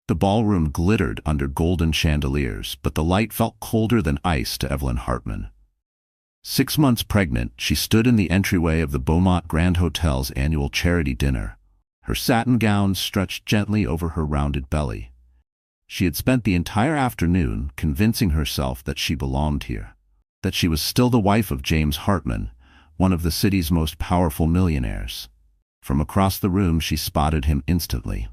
The ballroom glittered under golden chandeliers, but the light felt colder than ice to Evelyn Hartman. 6 months pregnant, she stood in the entryway of the Beaumont Grand Hotel's annual charity dinner. Her satin gown stretched gently over her rounded belly. She had spent the entire afternoon convincing herself that she belonged here, that she was still the wife of James Hartman, one of the city's most powerful millionaires. From across the room she spotted him instantly.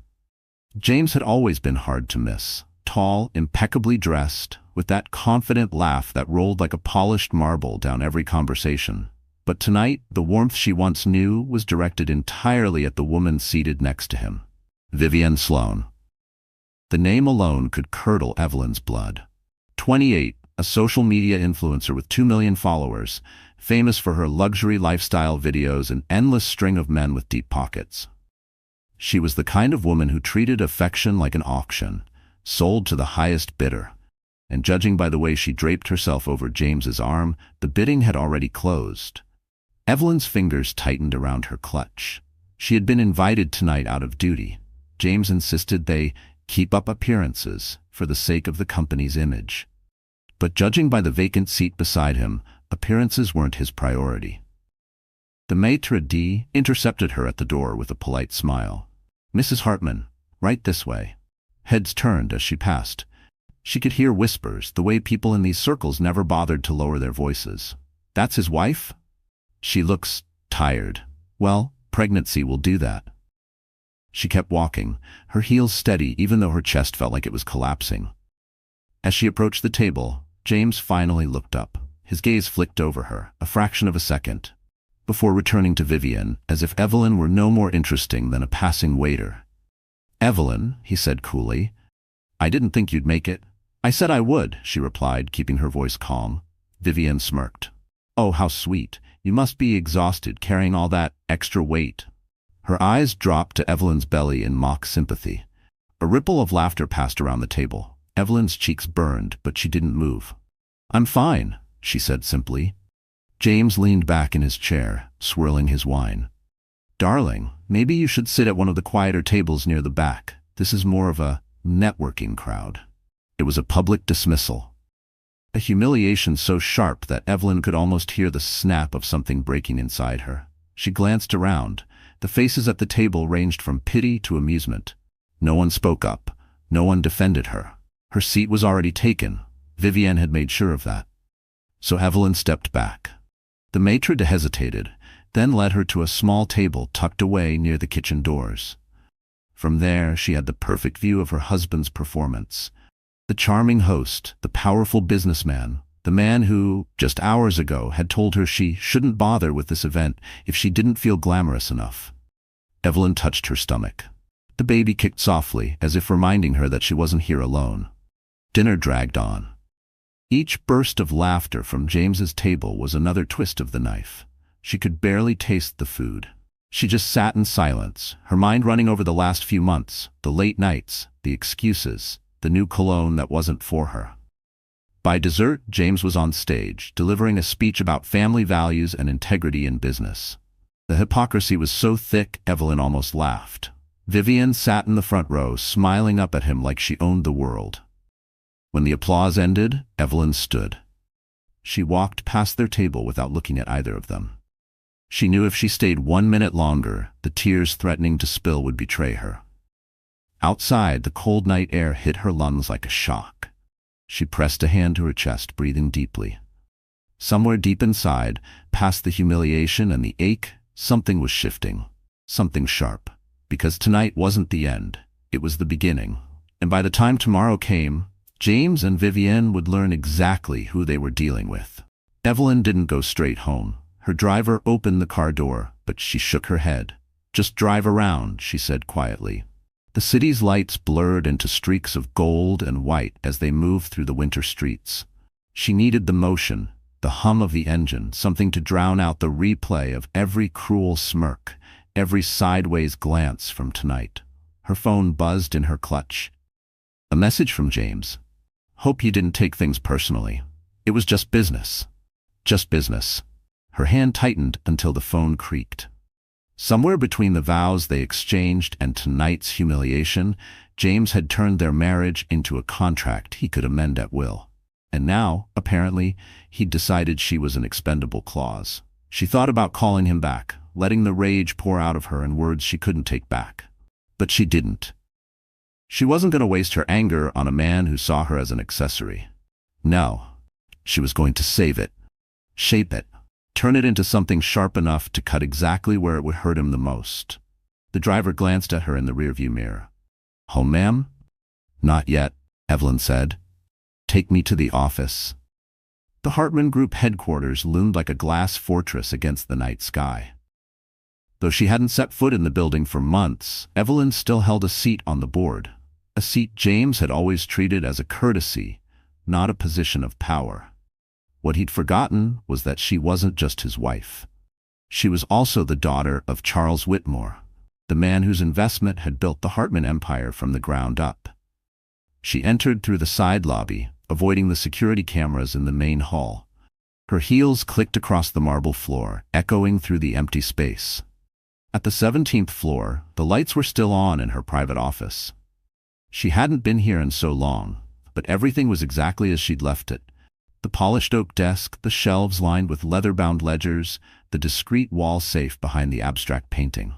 James had always been hard to miss. Tall, impeccably dressed, with that confident laugh that rolled like a polished marble down every conversation. But tonight, the warmth she once knew was directed entirely at the woman seated next to him. Vivienne Sloane. The name alone could curdle Evelyn's blood. 28, a social media influencer with 2 million followers, famous for her luxury lifestyle videos and endless string of men with deep pockets. She was the kind of woman who treated affection like an auction, sold to the highest bidder. And judging by the way she draped herself over James's arm, the bidding had already closed. Evelyn's fingers tightened around her clutch. She had been invited tonight out of duty. James insisted they keep up appearances for the sake of the company's image. But judging by the vacant seat beside him, appearances weren't his priority. The maitre d' intercepted her at the door with a polite smile. "Mrs. Hartman, right this way." Heads turned as she passed. She could hear whispers, the way people in these circles never bothered to lower their voices. "That's his wife?" "She looks tired." "Well, pregnancy will do that." She kept walking, her heels steady even though her chest felt like it was collapsing. As she approached the table, James finally looked up. His gaze flicked over her, a fraction of a second, before returning to Vivienne, as if Evelyn were no more interesting than a passing waiter. "Evelyn," he said coolly, "I didn't think you'd make it." "I said I would," she replied, keeping her voice calm. Vivienne smirked. "Oh, how sweet. You must be exhausted carrying all that extra weight." Her eyes dropped to Evelyn's belly in mock sympathy. A ripple of laughter passed around the table. Evelyn's cheeks burned, but she didn't move. "I'm fine," she said simply. James leaned back in his chair, swirling his wine. "Darling, maybe you should sit at one of the quieter tables near the back. This is more of a networking crowd." It was a public dismissal. A humiliation so sharp that Evelyn could almost hear the snap of something breaking inside her. She glanced around. The faces at the table ranged from pity to amusement. No one spoke up. No one defended her. Her seat was already taken. Vivienne had made sure of that. So Evelyn stepped back. The maitre d' hesitated, then led her to a small table tucked away near the kitchen doors. From there, she had the perfect view of her husband's performance. The charming host, the powerful businessman, the man who, just hours ago, had told her she shouldn't bother with this event if she didn't feel glamorous enough. Evelyn touched her stomach. The baby kicked softly, as if reminding her that she wasn't here alone. Dinner dragged on. Each burst of laughter from James's table was another twist of the knife. She could barely taste the food. She just sat in silence, her mind running over the last few months, the late nights, the excuses, the new cologne that wasn't for her. By dessert, James was on stage, delivering a speech about family values and integrity in business. The hypocrisy was so thick, Evelyn almost laughed. Vivienne sat in the front row, smiling up at him like she owned the world. When the applause ended, Evelyn stood. She walked past their table without looking at either of them. She knew if she stayed 1 minute longer, the tears threatening to spill would betray her. Outside, the cold night air hit her lungs like a shock. She pressed a hand to her chest, breathing deeply. Somewhere deep inside, past the humiliation and the ache, something was shifting. Something sharp. Because tonight wasn't the end. It was the beginning. And by the time tomorrow came, James and Vivienne would learn exactly who they were dealing with. Evelyn didn't go straight home. Her driver opened the car door, but she shook her head. "Just drive around," she said quietly. The city's lights blurred into streaks of gold and white as they moved through the winter streets. She needed the motion, the hum of the engine, something to drown out the replay of every cruel smirk, every sideways glance from tonight. Her phone buzzed in her clutch. A message from James. "Hope you didn't take things personally. It was just business." Just business. Her hand tightened until the phone creaked. Somewhere between the vows they exchanged and tonight's humiliation, James had turned their marriage into a contract he could amend at will. And now, apparently, he'd decided she was an expendable clause. She thought about calling him back, letting the rage pour out of her in words she couldn't take back. But she didn't. She wasn't going to waste her anger on a man who saw her as an accessory. No. She was going to save it, shape it, turn it into something sharp enough to cut exactly where it would hurt him the most. The driver glanced at her in the rearview mirror. "Home, ma'am?" "Not yet," Evelyn said. "Take me to the office." The Hartman Group headquarters loomed like a glass fortress against the night sky. Though she hadn't set foot in the building for months, Evelyn still held a seat on the board, a seat James had always treated as a courtesy, not a position of power. What he'd forgotten was that she wasn't just his wife. She was also the daughter of Charles Whitmore, the man whose investment had built the Hartman empire from the ground up. She entered through the side lobby, avoiding the security cameras in the main hall. Her heels clicked across the marble floor, echoing through the empty space. At the 17th floor, the lights were still on in her private office. She hadn't been here in so long, but everything was exactly as she'd left it. The polished oak desk, the shelves lined with leather-bound ledgers, the discreet wall safe behind the abstract painting.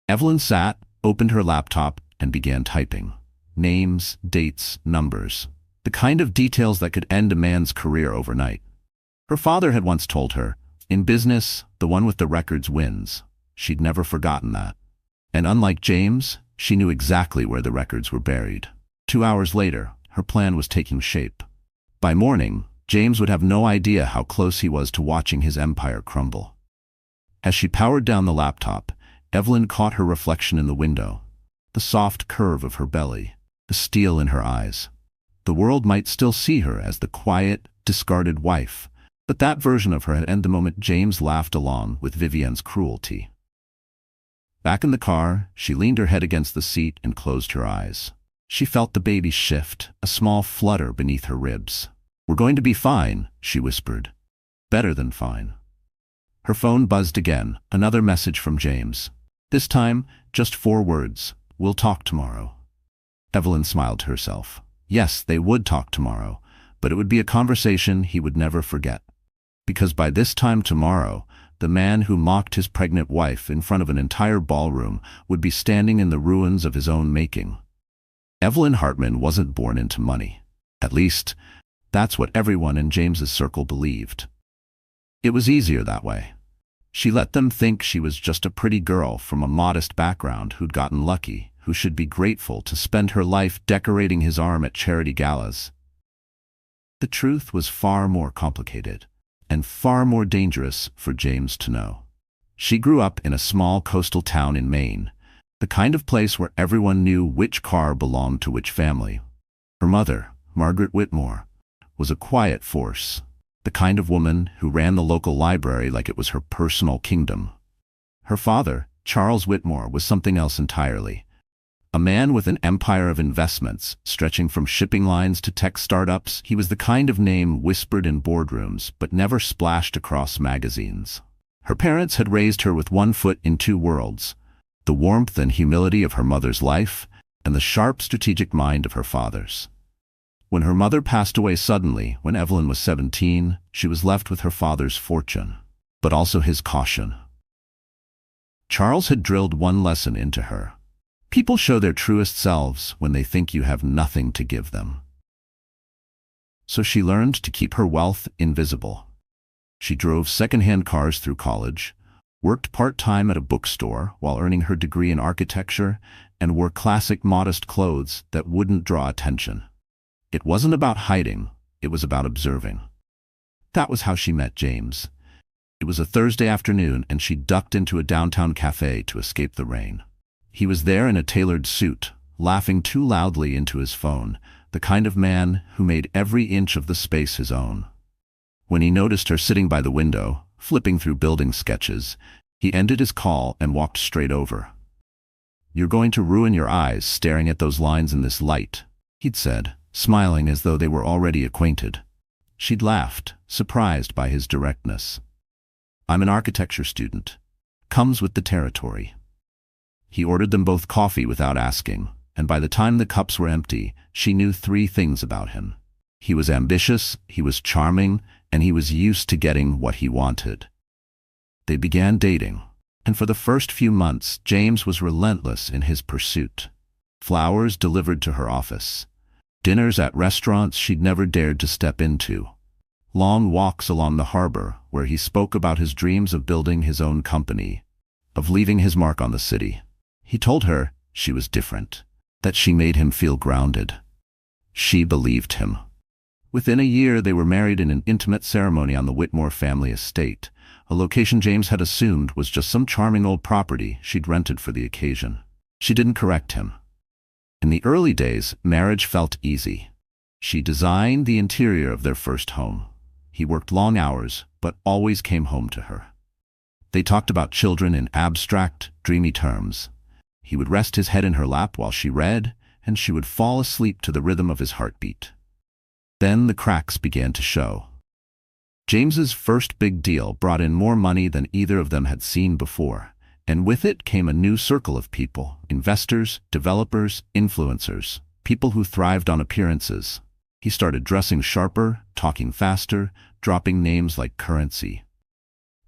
Evelyn sat, opened her laptop, and began typing. Names, dates, numbers. The kind of details that could end a man's career overnight. Her father had once told her, "In business, the one with the records wins." She'd never forgotten that. And unlike James, she knew exactly where the records were buried. 2 hours later, her plan was taking shape. By morning, James would have no idea how close he was to watching his empire crumble. As she powered down the laptop, Evelyn caught her reflection in the window, the soft curve of her belly, the steel in her eyes. The world might still see her as the quiet, discarded wife, but that version of her had ended the moment James laughed along with Vivienne's cruelty. Back in the car, she leaned her head against the seat and closed her eyes. She felt the baby shift, a small flutter beneath her ribs. "We're going to be fine," she whispered. "Better than fine." Her phone buzzed again, another message from James. This time, just 4 words, "We'll talk tomorrow." Evelyn smiled to herself. Yes, they would talk tomorrow, but it would be a conversation he would never forget. Because by this time tomorrow, the man who mocked his pregnant wife in front of an entire ballroom would be standing in the ruins of his own making. Evelyn Hartman wasn't born into money. At least, that's what everyone in James's circle believed. It was easier that way. She let them think she was just a pretty girl from a modest background who'd gotten lucky, who should be grateful to spend her life decorating his arm at charity galas. The truth was far more complicated, and far more dangerous for James to know. She grew up in a small coastal town in Maine, the kind of place where everyone knew which car belonged to which family. Her mother, Margaret Whitmore, was a quiet force, the kind of woman who ran the local library like it was her personal kingdom. Her father, Charles Whitmore, was something else entirely. A man with an empire of investments, stretching from shipping lines to tech startups. He was the kind of name whispered in boardrooms but never splashed across magazines. Her parents had raised her with one foot in 2 worlds, the warmth and humility of her mother's life and the sharp strategic mind of her father's. When her mother passed away suddenly, when Evelyn was 17, she was left with her father's fortune, but also his caution. Charles had drilled one lesson into her. People show their truest selves when they think you have nothing to give them. So she learned to keep her wealth invisible. She drove second-hand cars through college, worked part-time at a bookstore while earning her degree in architecture, and wore classic modest clothes that wouldn't draw attention. It wasn't about hiding, it was about observing. That was how she met James. It was a Thursday afternoon and she ducked into a downtown cafe to escape the rain. He was there in a tailored suit, laughing too loudly into his phone, the kind of man who made every inch of the space his own. When he noticed her sitting by the window, flipping through building sketches, he ended his call and walked straight over. "You're going to ruin your eyes staring at those lines in this light," he'd said, smiling as though they were already acquainted. She'd laughed, surprised by his directness. "I'm an architecture student. comes with the territory. He ordered them both coffee without asking, and by the time the cups were empty, she knew 3 things about him. He was ambitious, he was charming, and he was used to getting what he wanted. They began dating, and for the first few months, James was relentless in his pursuit. Flowers delivered to her office, dinners at restaurants she'd never dared to step into, long walks along the harbor where he spoke about his dreams of building his own company, of leaving his mark on the city. He told her she was different, that she made him feel grounded. She believed him. Within a year, they were married in an intimate ceremony on the Whitmore family estate, a location James had assumed was just some charming old property she'd rented for the occasion. She didn't correct him. In the early days, marriage felt easy. She designed the interior of their first home. He worked long hours, but always came home to her. They talked about children in abstract, dreamy terms. He would rest his head in her lap while she read, and she would fall asleep to the rhythm of his heartbeat. Then the cracks began to show. James's first big deal brought in more money than either of them had seen before, and with it came a new circle of people: investors, developers, influencers, people who thrived on appearances. He started dressing sharper, talking faster, dropping names like currency.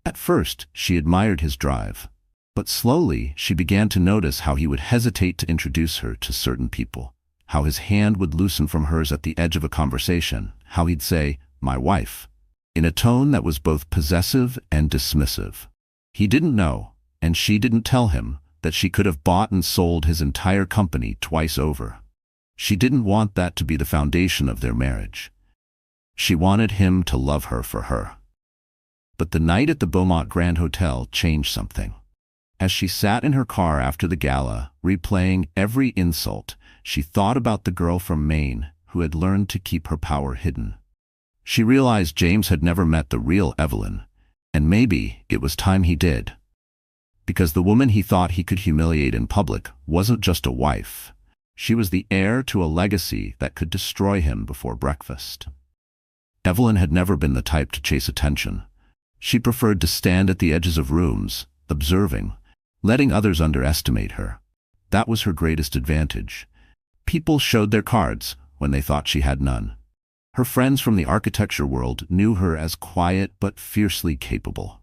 At first, she admired his drive, but slowly she began to notice how he would hesitate to introduce her to certain people, how his hand would loosen from hers at the edge of a conversation, how he'd say, "My wife," in a tone that was both possessive and dismissive. He didn't know, and she didn't tell him, that she could have bought and sold his entire company twice over. She didn't want that to be the foundation of their marriage. She wanted him to love her for her. But the night at the Beaumont Grand Hotel changed something. As she sat in her car after the gala, replaying every insult, she thought about the girl from Maine who had learned to keep her power hidden. She realized James had never met the real Evelyn, and maybe it was time he did. Because the woman he thought he could humiliate in public wasn't just a wife. She was the heir to a legacy that could destroy him before breakfast. Evelyn had never been the type to chase attention. She preferred to stand at the edges of rooms, observing, letting others underestimate her. That was her greatest advantage. People showed their cards when they thought she had none. Her friends from the architecture world knew her as quiet but fiercely capable.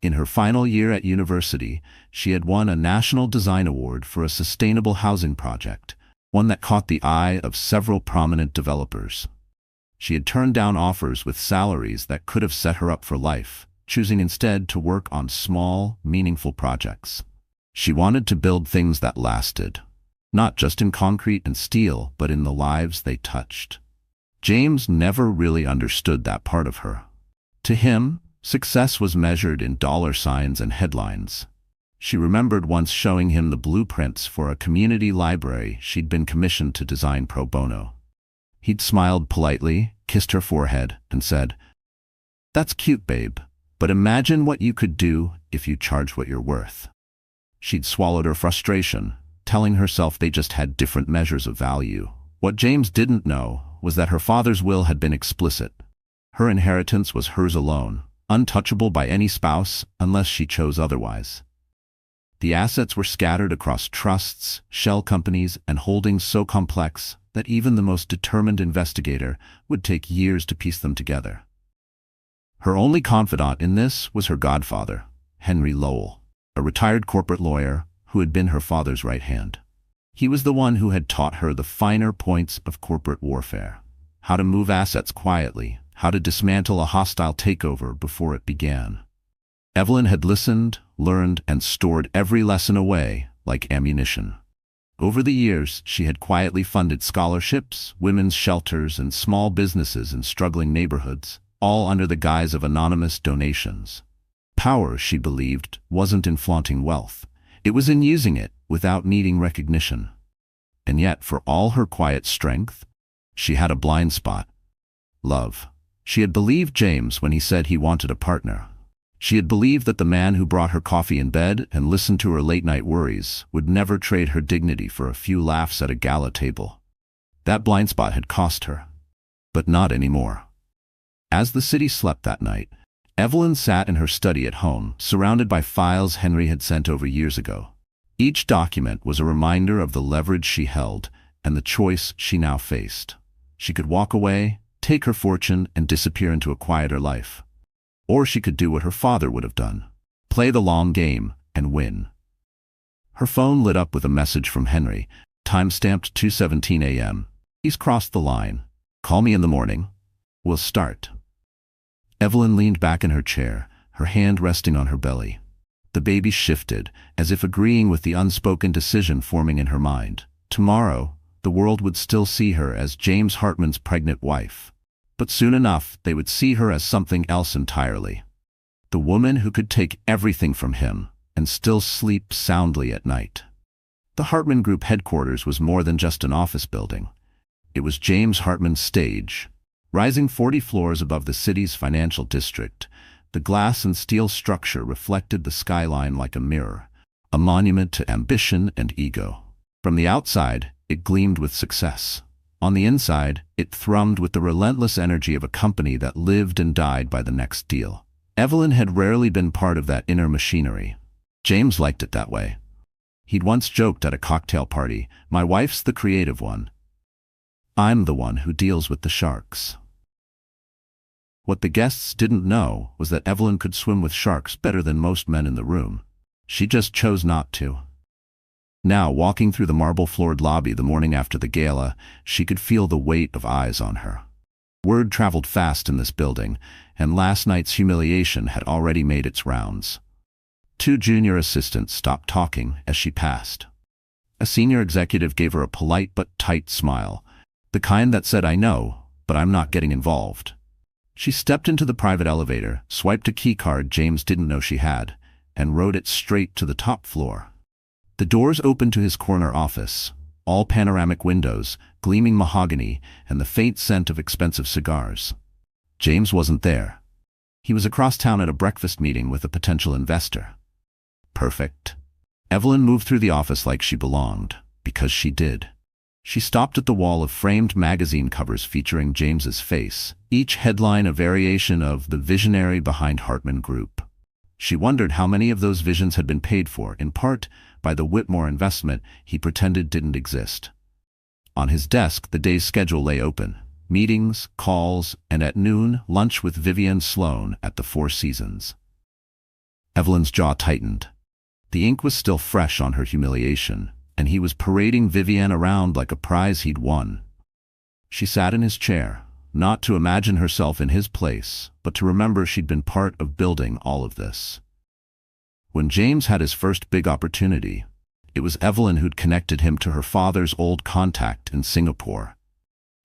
In her final year at university, she had won a National Design Award for a sustainable housing project, one that caught the eye of several prominent developers. She had turned down offers with salaries that could have set her up for life, choosing instead to work on small, meaningful projects. She wanted to build things that lasted, not just in concrete and steel, but in the lives they touched. James never really understood that part of her. To him, success was measured in dollar signs and headlines. She remembered once showing him the blueprints for a community library she'd been commissioned to design pro bono. He'd smiled politely, kissed her forehead, and said, "That's cute, babe, but imagine what you could do if you charged what you're worth." She'd swallowed her frustration, telling herself they just had different measures of value. What James didn't know was that her father's will had been explicit. Her inheritance was hers alone, untouchable by any spouse unless she chose otherwise. The assets were scattered across trusts, shell companies, and holdings so complex that even the most determined investigator would take years to piece them together. Her only confidant in this was her godfather, Henry Lowell, a retired corporate lawyer who had been her father's right hand. He was the one who had taught her the finer points of corporate warfare, how to move assets quietly, how to dismantle a hostile takeover before it began. Evelyn had listened, learned, and stored every lesson away like ammunition. Over the years, she had quietly funded scholarships, women's shelters, and small businesses in struggling neighborhoods, all under the guise of anonymous donations. Power, she believed, wasn't in flaunting wealth. It was in using it without needing recognition. And yet, for all her quiet strength, she had a blind spot: love. She had believed James when he said he wanted a partner. She had believed that the man who brought her coffee in bed and listened to her late-night worries would never trade her dignity for a few laughs at a gala table. That blind spot had cost her. But not anymore. As the city slept that night, Evelyn sat in her study at home, surrounded by files Henry had sent over years ago. Each document was a reminder of the leverage she held and the choice she now faced. She could walk away, take her fortune, and disappear into a quieter life. Or she could do what her father would have done: play the long game and win. Her phone lit up with a message from Henry, time-stamped 2:17 a.m. "He's crossed the line. Call me in the morning. We'll start." Evelyn leaned back in her chair, her hand resting on her belly. The baby shifted, as if agreeing with the unspoken decision forming in her mind. Tomorrow, the world would still see her as James Hartman's pregnant wife. But soon enough, they would see her as something else entirely. The woman who could take everything from him and still sleep soundly at night. The Hartman Group headquarters was more than just an office building. It was James Hartman's stage. Rising 40 floors above the city's financial district, the glass and steel structure reflected the skyline like a mirror, a monument to ambition and ego. From the outside, it gleamed with success. On the inside, it thrummed with the relentless energy of a company that lived and died by the next deal. Evelyn had rarely been part of that inner machinery. James liked it that way. He'd once joked at a cocktail party, "My wife's the creative one. I'm the one who deals with the sharks." What the guests didn't know was that Evelyn could swim with sharks better than most men in the room. She just chose not to. Now, walking through the marble-floored lobby the morning after the gala, she could feel the weight of eyes on her. Word traveled fast in this building, and last night's humiliation had already made its rounds. 2 junior assistants stopped talking as she passed. A senior executive gave her a polite but tight smile, the kind that said, "I know, but I'm not getting involved." She stepped into the private elevator, swiped a keycard James didn't know she had, and rode it straight to the top floor. The doors opened to his corner office, all panoramic windows, gleaming mahogany, and the faint scent of expensive cigars. James wasn't there. He was across town at a breakfast meeting with a potential investor. Perfect. Evelyn moved through the office like she belonged, because she did. She stopped at the wall of framed magazine covers featuring James's face, each headline a variation of the visionary behind Hartman Group. She wondered how many of those visions had been paid for, in part, by the Whitmore investment he pretended didn't exist. On his desk, the day's schedule lay open: meetings, calls, and at noon, lunch with Vivienne Sloane at the Four Seasons. Evelyn's jaw tightened. The ink was still fresh on her humiliation, and he was parading Vivienne around like a prize he'd won. She sat in his chair, not to imagine herself in his place, but to remember she'd been part of building all of this. When James had his first big opportunity, it was Evelyn who'd connected him to her father's old contact in Singapore.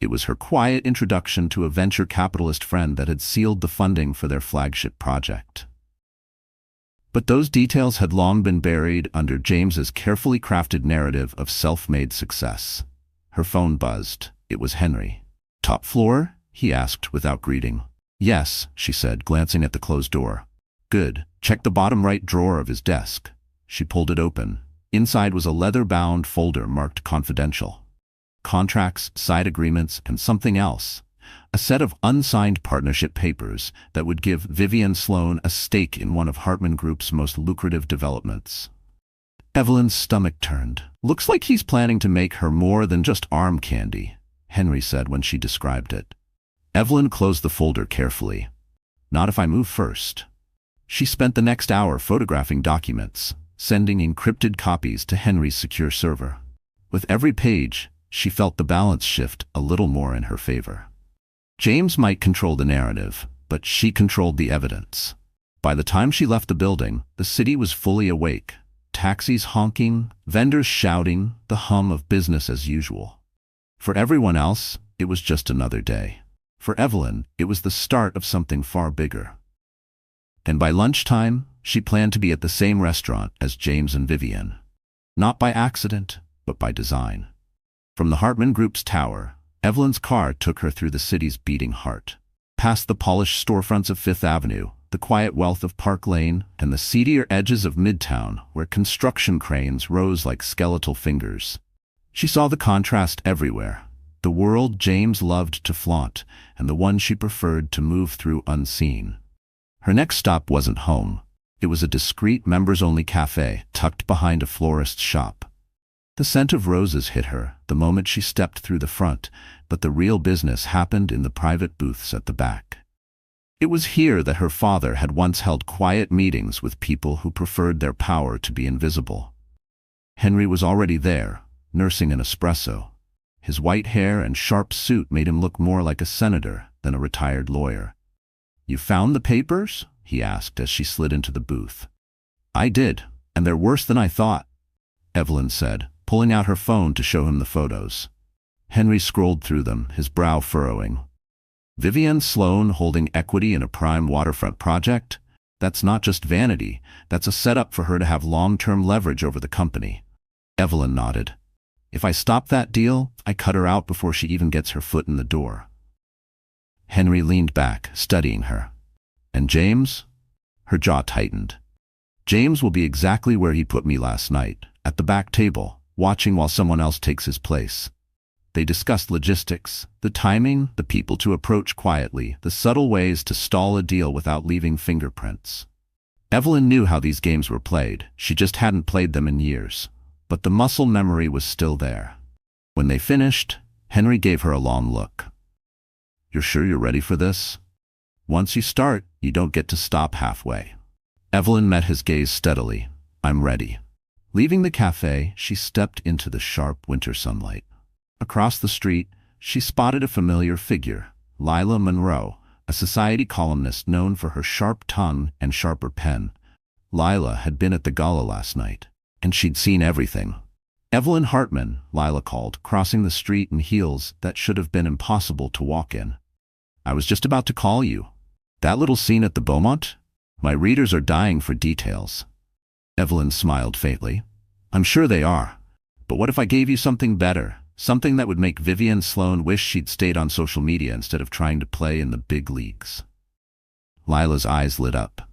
It was her quiet introduction to a venture capitalist friend that had sealed the funding for their flagship project. But those details had long been buried under James's carefully crafted narrative of self-made success. Her phone buzzed. It was Henry. "Top floor?" he asked without greeting. "Yes," she said, glancing at the closed door. "Good. Check the bottom right drawer of his desk." She pulled it open. Inside was a leather-bound folder marked confidential. Contracts, side agreements, and something else. A set of unsigned partnership papers that would give Vivienne Sloane a stake in one of Hartman Group's most lucrative developments. Evelyn's stomach turned. "Looks like he's planning to make her more than just arm candy," Henry said when she described it. Evelyn closed the folder carefully. "Not if I move first." She spent the next hour photographing documents, sending encrypted copies to Henry's secure server. With every page, she felt the balance shift a little more in her favor. James might control the narrative, but she controlled the evidence. By the time she left the building, the city was fully awake. Taxis honking, vendors shouting, the hum of business as usual. For everyone else, it was just another day. For Evelyn, it was the start of something far bigger. And by lunchtime, she planned to be at the same restaurant as James and Vivienne. Not by accident, but by design. From the Hartman Group's tower, Evelyn's car took her through the city's beating heart. Past the polished storefronts of Fifth Avenue, the quiet wealth of Park Lane, and the seedier edges of Midtown, where construction cranes rose like skeletal fingers. She saw the contrast everywhere. The world James loved to flaunt, and the one she preferred to move through unseen. Her next stop wasn't home. It was a discreet members-only cafe tucked behind a florist's shop. The scent of roses hit her the moment she stepped through the front, but the real business happened in the private booths at the back. It was here that her father had once held quiet meetings with people who preferred their power to be invisible. Henry was already there, nursing an espresso. His white hair and sharp suit made him look more like a senator than a retired lawyer. "You found the papers?" he asked as she slid into the booth. "I did, and they're worse than I thought," Evelyn said, pulling out her phone to show him the photos. Henry scrolled through them, his brow furrowing. Vivienne Sloan holding equity in a prime waterfront project? That's not just vanity, that's a setup for her to have long-term leverage over the company. Evelyn nodded. "If I stop that deal, I cut her out before she even gets her foot in the door." Henry leaned back, studying her. "And James?" Her jaw tightened. "James will be exactly where he put me last night, at the back table, watching while someone else takes his place." They discussed logistics, the timing, the people to approach quietly, the subtle ways to stall a deal without leaving fingerprints. Evelyn knew how these games were played, she just hadn't played them in years. But the muscle memory was still there. When they finished, Henry gave her a long look. "You're sure you're ready for this? Once you start, you don't get to stop halfway." Evelyn met his gaze steadily. "I'm ready." Leaving the cafe, she stepped into the sharp winter sunlight. Across the street, she spotted a familiar figure, Lila Monroe, a society columnist known for her sharp tongue and sharper pen. Lila had been at the gala last night, and she'd seen everything. "Evelyn Hartman," Lila called, crossing the street in heels that should have been impossible to walk in. "I was just about to call you. That little scene at the Beaumont? My readers are dying for details." Evelyn smiled faintly. "I'm sure they are. But what if I gave you something better? Something that would make Vivienne Sloan wish she'd stayed on social media instead of trying to play in the big leagues." Lila's eyes lit up.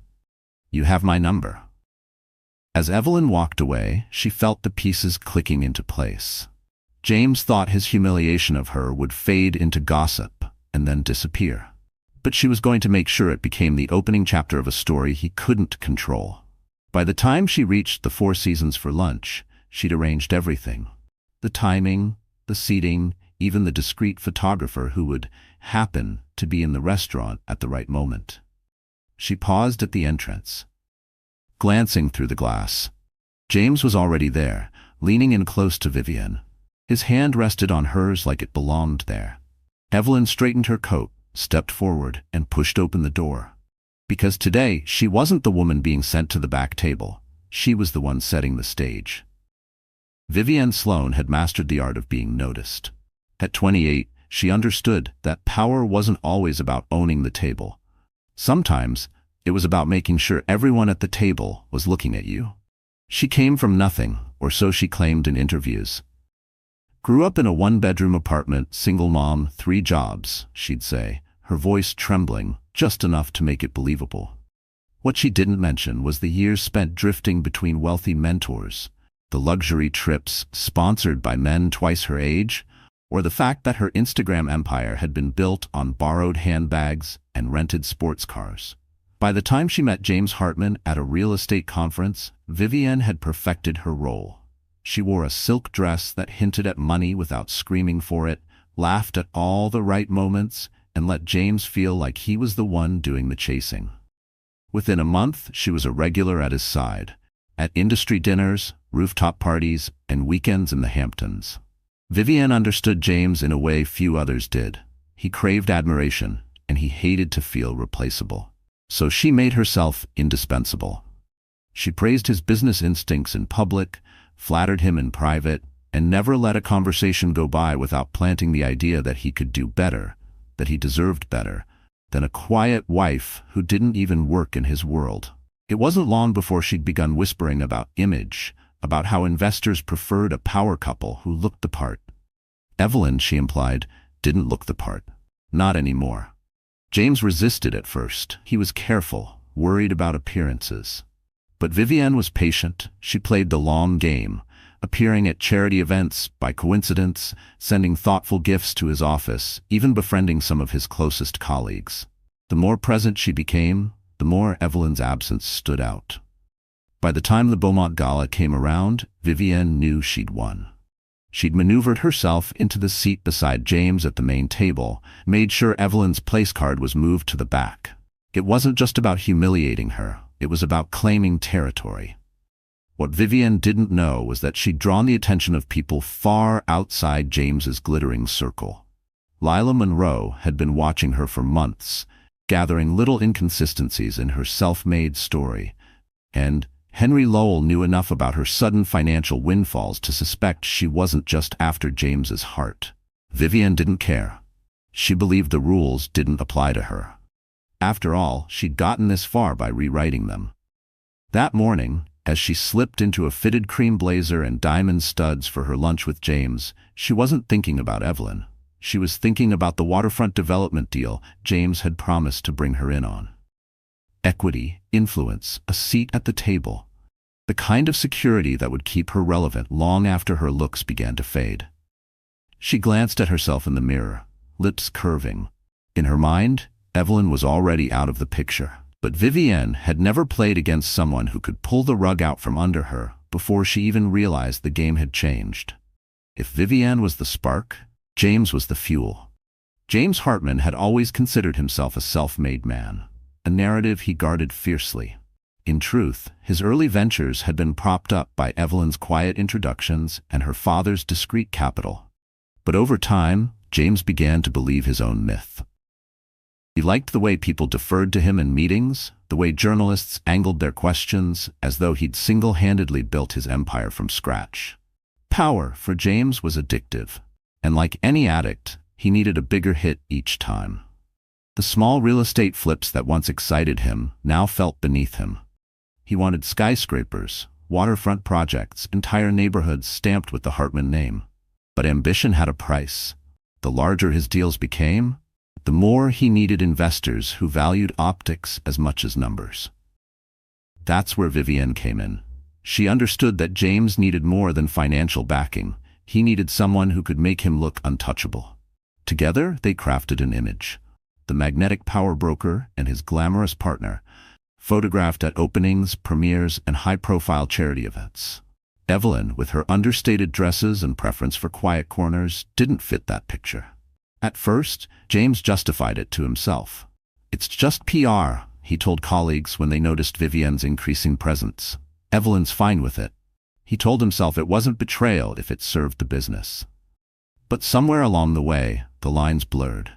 "You have my number." As Evelyn walked away, she felt the pieces clicking into place. James thought his humiliation of her would fade into gossip and then disappear. But she was going to make sure it became the opening chapter of a story he couldn't control. By the time she reached the Four Seasons for lunch, she'd arranged everything. The timing, the seating, even the discreet photographer who would happen to be in the restaurant at the right moment. She paused at the entrance. Glancing through the glass, James was already there, leaning in close to Vivienne. His hand rested on hers like it belonged there. Evelyn straightened her coat, stepped forward, and pushed open the door. Because today, she wasn't the woman being sent to the back table. She was the one setting the stage. Vivienne Sloan had mastered the art of being noticed. At 28, she understood that power wasn't always about owning the table. Sometimes, it was about making sure everyone at the table was looking at you. She came from nothing, or so she claimed in interviews. Grew up in a one-bedroom apartment, single mom, 3 jobs, she'd say, her voice trembling just enough to make it believable. What she didn't mention was the years spent drifting between wealthy mentors, the luxury trips sponsored by men twice her age, or the fact that her Instagram empire had been built on borrowed handbags and rented sports cars. By the time she met James Hartman at a real estate conference, Vivienne had perfected her role. She wore a silk dress that hinted at money without screaming for it, laughed at all the right moments, and let James feel like he was the one doing the chasing. Within a month, she was a regular at his side, at industry dinners, rooftop parties, and weekends in the Hamptons. Vivienne understood James in a way few others did. He craved admiration, and he hated to feel replaceable. So she made herself indispensable. She praised his business instincts in public, flattered him in private, and never let a conversation go by without planting the idea that he could do better, that he deserved better, than a quiet wife who didn't even work in his world. It wasn't long before she'd begun whispering about image, about how investors preferred a power couple who looked the part. Evelyn, she implied, didn't look the part. Not anymore. James resisted at first. He was careful, worried about appearances. But Vivienne was patient. She played the long game, appearing at charity events by coincidence, sending thoughtful gifts to his office, even befriending some of his closest colleagues. The more present she became, the more Evelyn's absence stood out. By the time the Beaumont Gala came around, Vivienne knew she'd won. She'd maneuvered herself into the seat beside James at the main table, made sure Evelyn's place card was moved to the back. It wasn't just about humiliating her, it was about claiming territory. What Vivienne didn't know was that she'd drawn the attention of people far outside James's glittering circle. Lila Monroe had been watching her for months, gathering little inconsistencies in her self-made story, and Henry Lowell knew enough about her sudden financial windfalls to suspect she wasn't just after James's heart. Vivienne didn't care. She believed the rules didn't apply to her. After all, she'd gotten this far by rewriting them. That morning, as she slipped into a fitted cream blazer and diamond studs for her lunch with James, she wasn't thinking about Evelyn. She was thinking about the waterfront development deal James had promised to bring her in on. Equity, influence, a seat at the table. The kind of security that would keep her relevant long after her looks began to fade. She glanced at herself in the mirror, lips curving. In her mind, Evelyn was already out of the picture. But Vivienne had never played against someone who could pull the rug out from under her before she even realized the game had changed. If Vivienne was the spark, James was the fuel. James Hartman had always considered himself a self-made man, a narrative he guarded fiercely. In truth, his early ventures had been propped up by Evelyn's quiet introductions and her father's discreet capital. But over time, James began to believe his own myth. He liked the way people deferred to him in meetings, the way journalists angled their questions as though he'd single-handedly built his empire from scratch. Power, for James, was addictive, and like any addict, he needed a bigger hit each time. The small real estate flips that once excited him now felt beneath him. He wanted skyscrapers, waterfront projects, entire neighborhoods stamped with the Hartman name. But ambition had a price. The larger his deals became, the more he needed investors who valued optics as much as numbers. That's where Vivienne came in. She understood that James needed more than financial backing. He needed someone who could make him look untouchable. Together, they crafted an image. The magnetic power broker and his glamorous partner, photographed at openings, premieres, and high-profile charity events. Evelyn, with her understated dresses and preference for quiet corners, didn't fit that picture. At first, James justified it to himself. "It's just PR," he told colleagues when they noticed Vivienne's increasing presence. "Evelyn's fine with it." He told himself it wasn't betrayal if it served the business. But somewhere along the way, the lines blurred.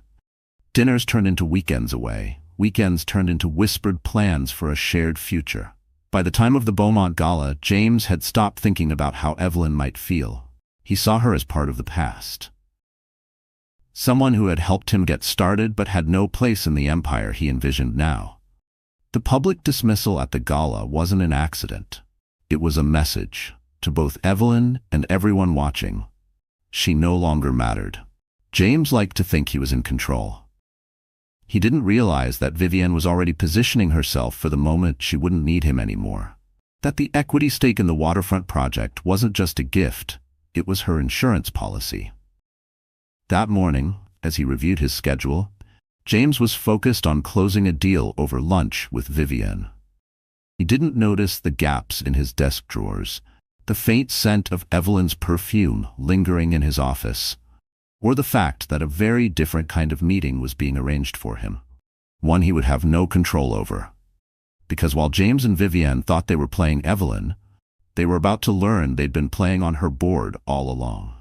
Dinners turned into weekends away. Weekends turned into whispered plans for a shared future. By the time of the Beaumont Gala, James had stopped thinking about how Evelyn might feel. He saw her as part of the past. Someone who had helped him get started but had no place in the empire he envisioned now. The public dismissal at the gala wasn't an accident. It was a message to both Evelyn and everyone watching. She no longer mattered. James liked to think he was in control. He didn't realize that Vivienne was already positioning herself for the moment she wouldn't need him anymore. That the equity stake in the waterfront project wasn't just a gift, it was her insurance policy. That morning, as he reviewed his schedule, James was focused on closing a deal over lunch with Vivienne. He didn't notice the gaps in his desk drawers, the faint scent of Evelyn's perfume lingering in his office, or the fact that a very different kind of meeting was being arranged for him, one he would have no control over. Because while James and Vivienne thought they were playing Evelyn, they were about to learn they'd been playing on her board all along.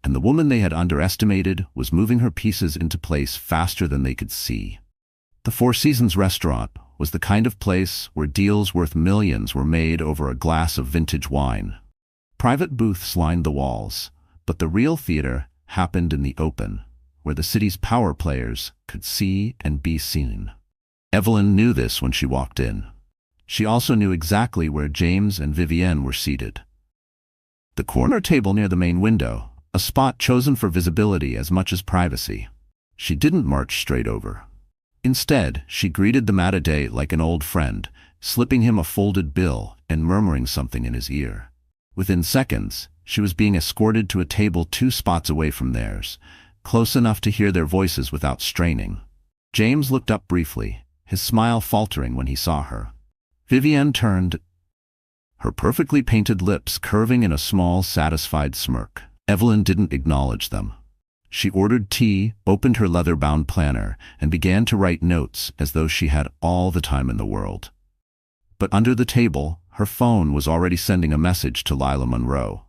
And the woman they had underestimated was moving her pieces into place faster than they could see. The Four Seasons restaurant was the kind of place where deals worth millions were made over a glass of vintage wine. Private booths lined the walls, but the real theater happened in the open, where the city's power players could see and be seen. Evelyn knew this when she walked in. She also knew exactly where James and Vivienne were seated. The corner table near the main window, a spot chosen for visibility as much as privacy. She didn't march straight over. Instead, she greeted the matinee like an old friend, slipping him a folded bill and murmuring something in his ear. Within seconds, she was being escorted to a table 2 spots away from theirs, close enough to hear their voices without straining. James looked up briefly, his smile faltering when he saw her. Vivienne turned, her perfectly painted lips curving in a small, satisfied smirk. Evelyn didn't acknowledge them. She ordered tea, opened her leather-bound planner, and began to write notes as though she had all the time in the world. But under the table, her phone was already sending a message to Lila Monroe.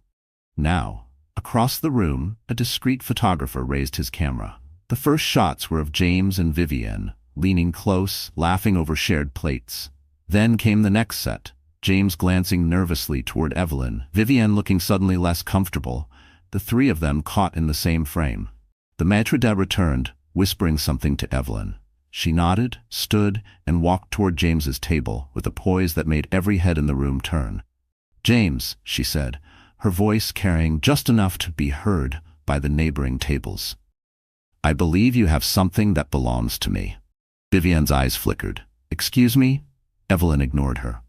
Now, across the room, a discreet photographer raised his camera. The first shots were of James and Vivienne, leaning close, laughing over shared plates. Then came the next set, James glancing nervously toward Evelyn, Vivienne looking suddenly less comfortable, the three of them caught in the same frame. The maître d' returned, whispering something to Evelyn. She nodded, stood, and walked toward James's table with a poise that made every head in the room turn. "James," she said, her voice carrying just enough to be heard by the neighboring tables. "I believe you have something that belongs to me." Vivienne's eyes flickered. "Excuse me?" Evelyn ignored her.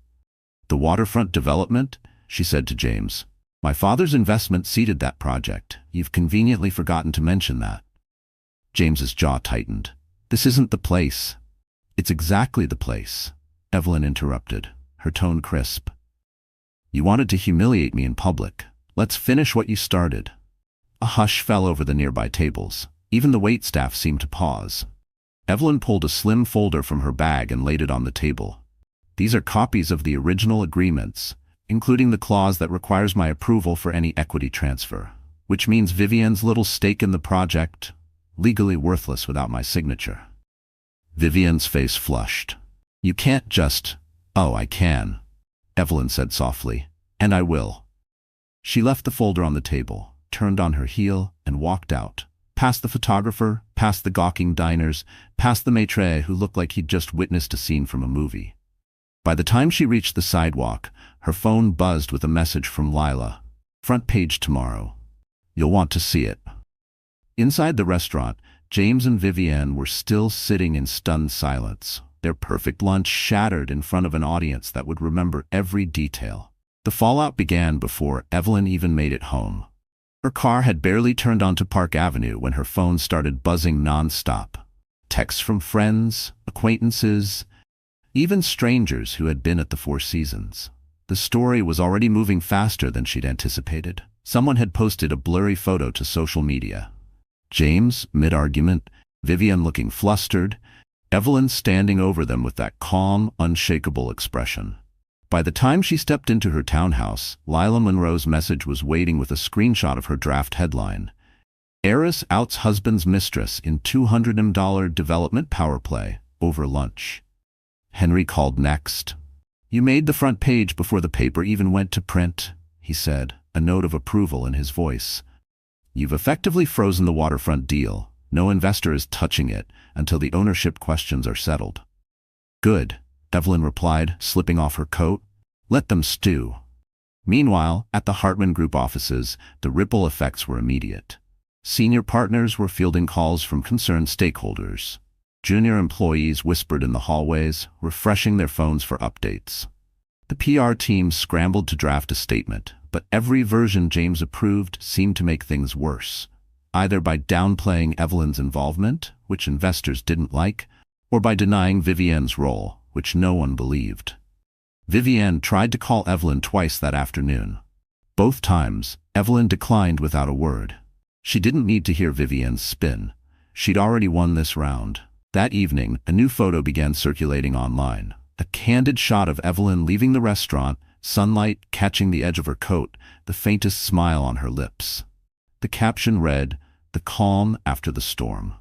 "The waterfront development?" she said to James. "My father's investment seeded that project. You've conveniently forgotten to mention that." James's jaw tightened. "This isn't the place." "It's exactly the place," Evelyn interrupted, her tone crisp. "You wanted to humiliate me in public. Let's finish what you started." A hush fell over the nearby tables. Even the waitstaff seemed to pause. Evelyn pulled a slim folder from her bag and laid it on the table. "These are copies of the original agreements, including the clause that requires my approval for any equity transfer, which means Vivienne's little stake in the project, legally worthless without my signature." Vivienne's face flushed. "You can't just—" "Oh, I can," Evelyn said softly, "and I will." She left the folder on the table, turned on her heel, and walked out, past the photographer, past the gawking diners, past the maître who looked like he'd just witnessed a scene from a movie. By the time she reached the sidewalk, her phone buzzed with a message from Lila. "Front page tomorrow. You'll want to see it." Inside the restaurant, James and Vivienne were still sitting in stunned silence, their perfect lunch shattered in front of an audience that would remember every detail. The fallout began before Evelyn even made it home. Her car had barely turned onto Park Avenue when her phone started buzzing non-stop. Texts from friends, acquaintances, even strangers who had been at the Four Seasons. The story was already moving faster than she'd anticipated. Someone had posted a blurry photo to social media. James, mid-argument, Vivienne looking flustered, Evelyn standing over them with that calm, unshakable expression. By the time she stepped into her townhouse, Lila Monroe's message was waiting with a screenshot of her draft headline. "Heiress outs husband's mistress in $200 development power play over lunch." Henry called next. "You made the front page before the paper even went to print," he said, a note of approval in his voice. "You've effectively frozen the waterfront deal. No investor is touching it until the ownership questions are settled." "Good," Evelyn replied, slipping off her coat. "Let them stew." Meanwhile, at the Hartman Group offices, the ripple effects were immediate. Senior partners were fielding calls from concerned stakeholders. Junior employees whispered in the hallways, refreshing their phones for updates. The PR team scrambled to draft a statement, but every version James approved seemed to make things worse, either by downplaying Evelyn's involvement, which investors didn't like, or by denying Vivienne's role, which no one believed. Vivienne tried to call Evelyn twice that afternoon. Both times, Evelyn declined without a word. She didn't need to hear Vivienne's spin. She'd already won this round. That evening, a new photo began circulating online. A candid shot of Evelyn leaving the restaurant, sunlight catching the edge of her coat, the faintest smile on her lips. The caption read, "The calm after the storm."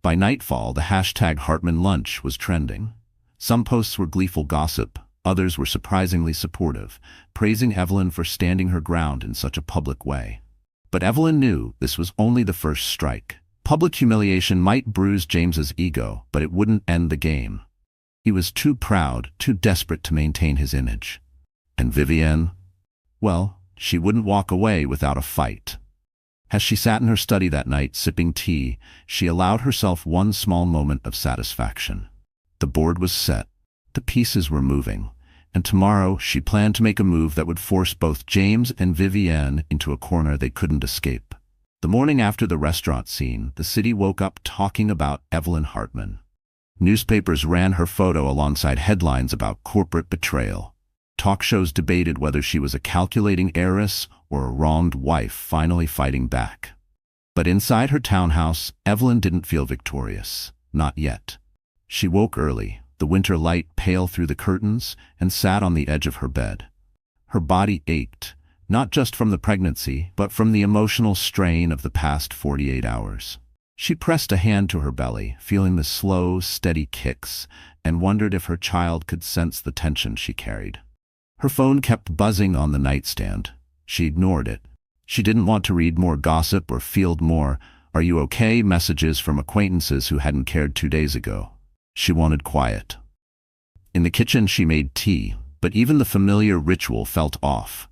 By nightfall, the hashtag Hartman Lunch was trending. Some posts were gleeful gossip, others were surprisingly supportive, praising Evelyn for standing her ground in such a public way. But Evelyn knew this was only the first strike. Public humiliation might bruise James's ego, but it wouldn't end the game. He was too proud, too desperate to maintain his image. And Vivienne? Well, she wouldn't walk away without a fight. As she sat in her study that night, sipping tea, she allowed herself one small moment of satisfaction. The board was set. The pieces were moving. And tomorrow she planned to make a move that would force both James and Vivienne into a corner they couldn't escape. The morning after the restaurant scene, the city woke up talking about Evelyn Hartman. Newspapers ran her photo alongside headlines about corporate betrayal. Talk shows debated whether she was a calculating heiress or a wronged wife finally fighting back. But inside her townhouse, Evelyn didn't feel victorious. Not yet. She woke early, the winter light pale through the curtains, and sat on the edge of her bed. Her body ached, not just from the pregnancy, but from the emotional strain of the past 48 hours. She pressed a hand to her belly, feeling the slow, steady kicks, and wondered if her child could sense the tension she carried. Her phone kept buzzing on the nightstand. She ignored it. She didn't want to read more gossip or field more "Are you okay?" messages from acquaintances who hadn't cared 2 days ago. She wanted quiet. In the kitchen she made tea, but even the familiar ritual felt off.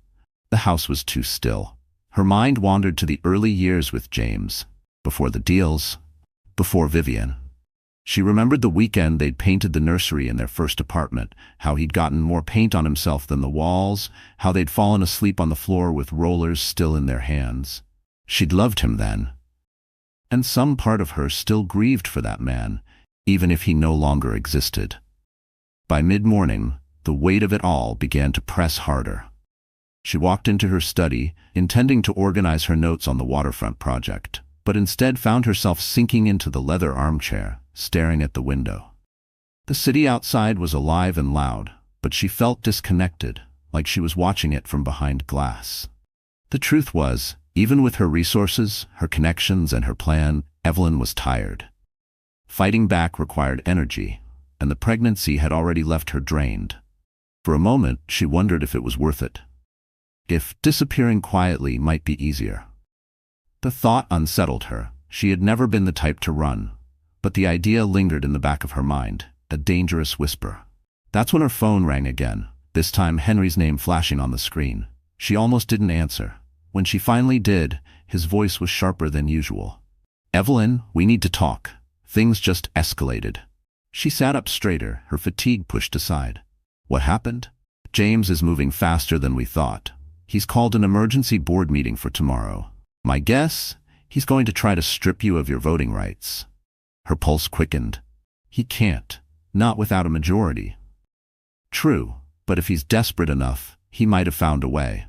The house was too still. Her mind wandered to the early years with James. Before the deals. Before Vivian. She remembered the weekend they'd painted the nursery in their first apartment, how he'd gotten more paint on himself than the walls, how they'd fallen asleep on the floor with rollers still in their hands. She'd loved him then. And some part of her still grieved for that man, even if he no longer existed. By mid-morning, the weight of it all began to press harder. She walked into her study, intending to organize her notes on the waterfront project, but instead found herself sinking into the leather armchair, staring at the window. The city outside was alive and loud, but she felt disconnected, like she was watching it from behind glass. The truth was, even with her resources, her connections, and her plan, Evelyn was tired. Fighting back required energy, and the pregnancy had already left her drained. For a moment, she wondered if it was worth it. If disappearing quietly might be easier. The thought unsettled her. She had never been the type to run. But the idea lingered in the back of her mind, a dangerous whisper. That's when her phone rang again, this time Henry's name flashing on the screen. She almost didn't answer. When she finally did, his voice was sharper than usual. "Evelyn, we need to talk. Things just escalated." She sat up straighter, her fatigue pushed aside. "What happened?" "James is moving faster than we thought. He's called an emergency board meeting for tomorrow. My guess? He's going to try to strip you of your voting rights." Her pulse quickened. He can't. Not without a majority. True, but if he's desperate enough, he might have found a way.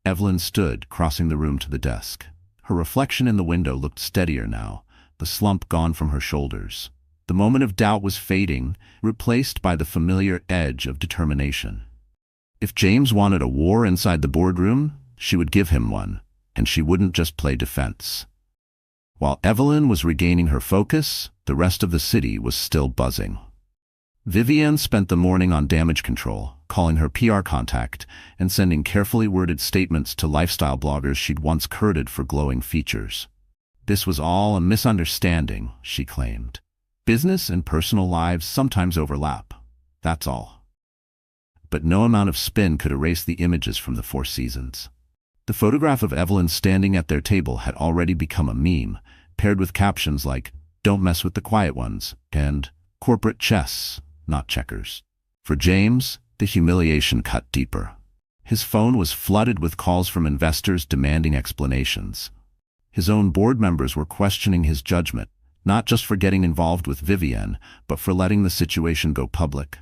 Evelyn stood, crossing the room to the desk. Her reflection in the window looked steadier now, the slump gone from her shoulders. The moment of doubt was fading, replaced by the familiar edge of determination. If James wanted a war inside the boardroom, she would give him one, and she wouldn't just play defense. While Evelyn was regaining her focus, the rest of the city was still buzzing. Vivian spent the morning on damage control, calling her PR contact and sending carefully worded statements to lifestyle bloggers she'd once courted for glowing features. This was all a misunderstanding, she claimed. Business and personal lives sometimes overlap. That's all. But no amount of spin could erase the images from the Four Seasons. The photograph of Evelyn standing at their table had already become a meme, paired with captions like, "Don't mess with the quiet ones," and "Corporate chess, not checkers." For James, the humiliation cut deeper. His phone was flooded with calls from investors demanding explanations. His own board members were questioning his judgment, not just for getting involved with Vivian, but for letting the situation go public.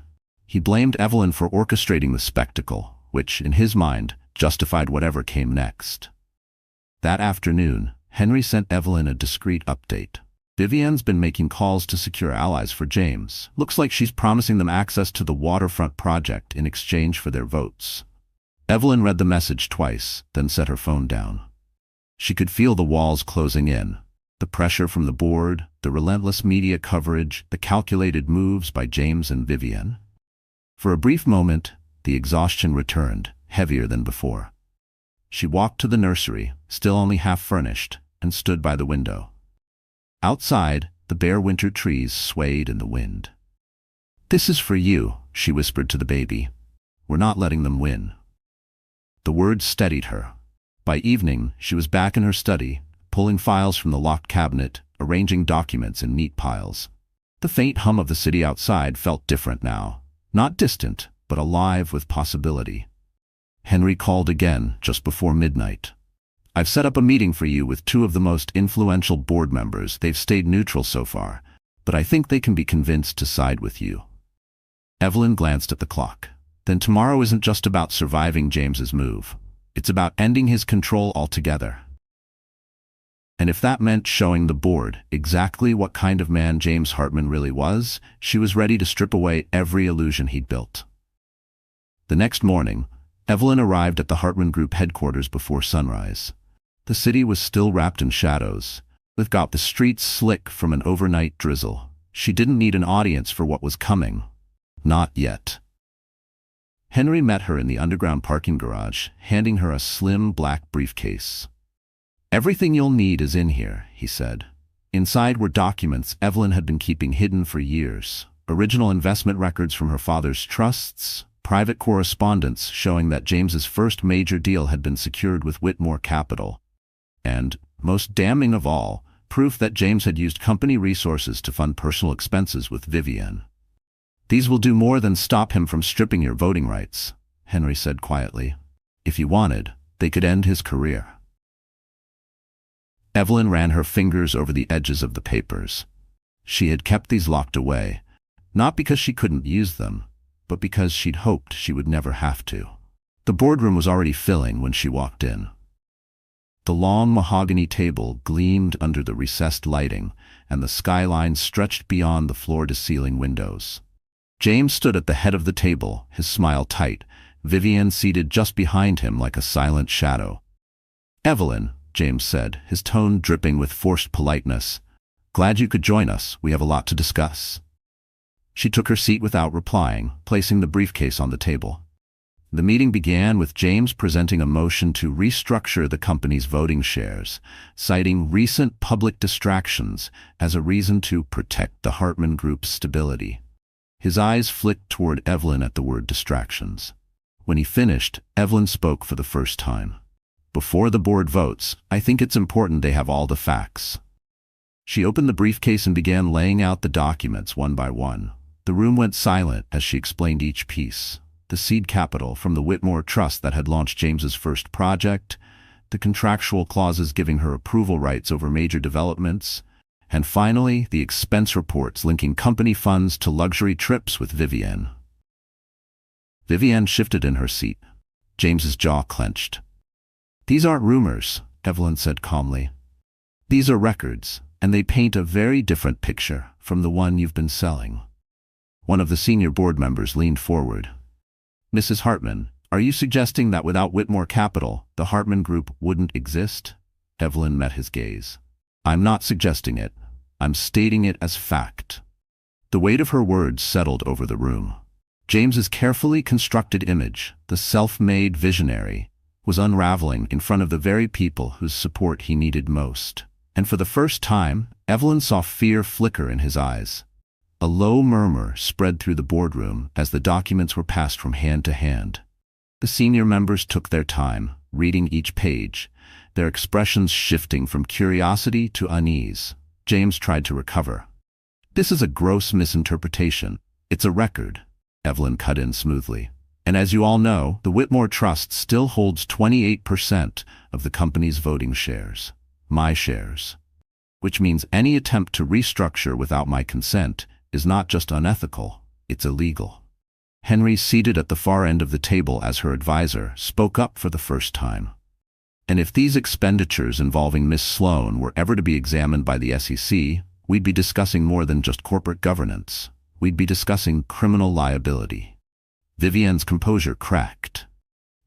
He blamed Evelyn for orchestrating the spectacle, which, in his mind, justified whatever came next. That afternoon, Henry sent Evelyn a discreet update. "Vivian's been making calls to secure allies for James. Looks like she's promising them access to the waterfront project in exchange for their votes." Evelyn read the message twice, then set her phone down. She could feel the walls closing in. The pressure from the board, the relentless media coverage, the calculated moves by James and Vivian. For a brief moment, the exhaustion returned, heavier than before. She walked to the nursery, still only half furnished, and stood by the window. Outside, the bare winter trees swayed in the wind. "This is for you," she whispered to the baby. "We're not letting them win." The words steadied her. By evening, she was back in her study, pulling files from the locked cabinet, arranging documents in neat piles. The faint hum of the city outside felt different now. Not distant, but alive with possibility. Henry called again, just before midnight. "I've set up a meeting for you with two of the most influential board members. They've stayed neutral so far, but I think they can be convinced to side with you. Evelyn glanced at the clock. Then tomorrow isn't just about surviving James's move. It's about ending his control altogether. And if that meant showing the board exactly what kind of man James Hartman really was, she was ready to strip away every illusion he'd built. The next morning, Evelyn arrived at the Hartman Group headquarters before sunrise. The city was still wrapped in shadows, with the streets slick from an overnight drizzle. She didn't need an audience for what was coming. Not yet. Henry met her in the underground parking garage, handing her a slim black briefcase. "Everything you'll need is in here," he said. Inside were documents Evelyn had been keeping hidden for years. Original investment records from her father's trusts, private correspondence showing that James's first major deal had been secured with Whitmore Capital. And, most damning of all, proof that James had used company resources to fund personal expenses with Vivienne. "These will do more than stop him from stripping your voting rights," Henry said quietly. "If he wanted, they could end his career." Evelyn ran her fingers over the edges of the papers. She had kept these locked away, not because she couldn't use them, but because she'd hoped she would never have to. The boardroom was already filling when she walked in. The long mahogany table gleamed under the recessed lighting, and the skyline stretched beyond the floor-to-ceiling windows. James stood at the head of the table, his smile tight, Vivienne seated just behind him like a silent shadow. "Evelyn," James said, his tone dripping with forced politeness, "glad you could join us. We have a lot to discuss." She took her seat without replying, placing the briefcase on the table. The meeting began with James presenting a motion to restructure the company's voting shares, citing recent public distractions as a reason to protect the Hartman Group's stability. His eyes flicked toward Evelyn at the word distractions. When he finished, Evelyn spoke for the first time. "Before the board votes, I think it's important they have all the facts." She opened the briefcase and began laying out the documents one by one. The room went silent as she explained each piece. The seed capital from the Whitmore Trust that had launched James's first project, the contractual clauses giving her approval rights over major developments, and finally, the expense reports linking company funds to luxury trips with Vivienne. Vivienne shifted in her seat. James's jaw clenched. "These aren't rumors," Evelyn said calmly. "These are records, and they paint a very different picture from the one you've been selling." One of the senior board members leaned forward. "Mrs. Hartman, are you suggesting that without Whitmore Capital, the Hartman Group wouldn't exist?" Evelyn met his gaze. "I'm not suggesting it. I'm stating it as fact." The weight of her words settled over the room. James's carefully constructed image, the self-made visionary, was unraveling in front of the very people whose support he needed most. And for the first time, Evelyn saw fear flicker in his eyes. A low murmur spread through the boardroom as the documents were passed from hand to hand. The senior members took their time, reading each page, their expressions shifting from curiosity to unease. James tried to recover. "This is a gross misinterpretation. It's a record," Evelyn cut in smoothly. "And as you all know, the Whitmore Trust still holds 28% of the company's voting shares. My shares. Which means any attempt to restructure without my consent is not just unethical, it's illegal." Henry, seated at the far end of the table as her advisor, spoke up for the first time. "And if these expenditures involving Miss Sloan were ever to be examined by the SEC, we'd be discussing more than just corporate governance. We'd be discussing criminal liability." Vivienne's composure cracked.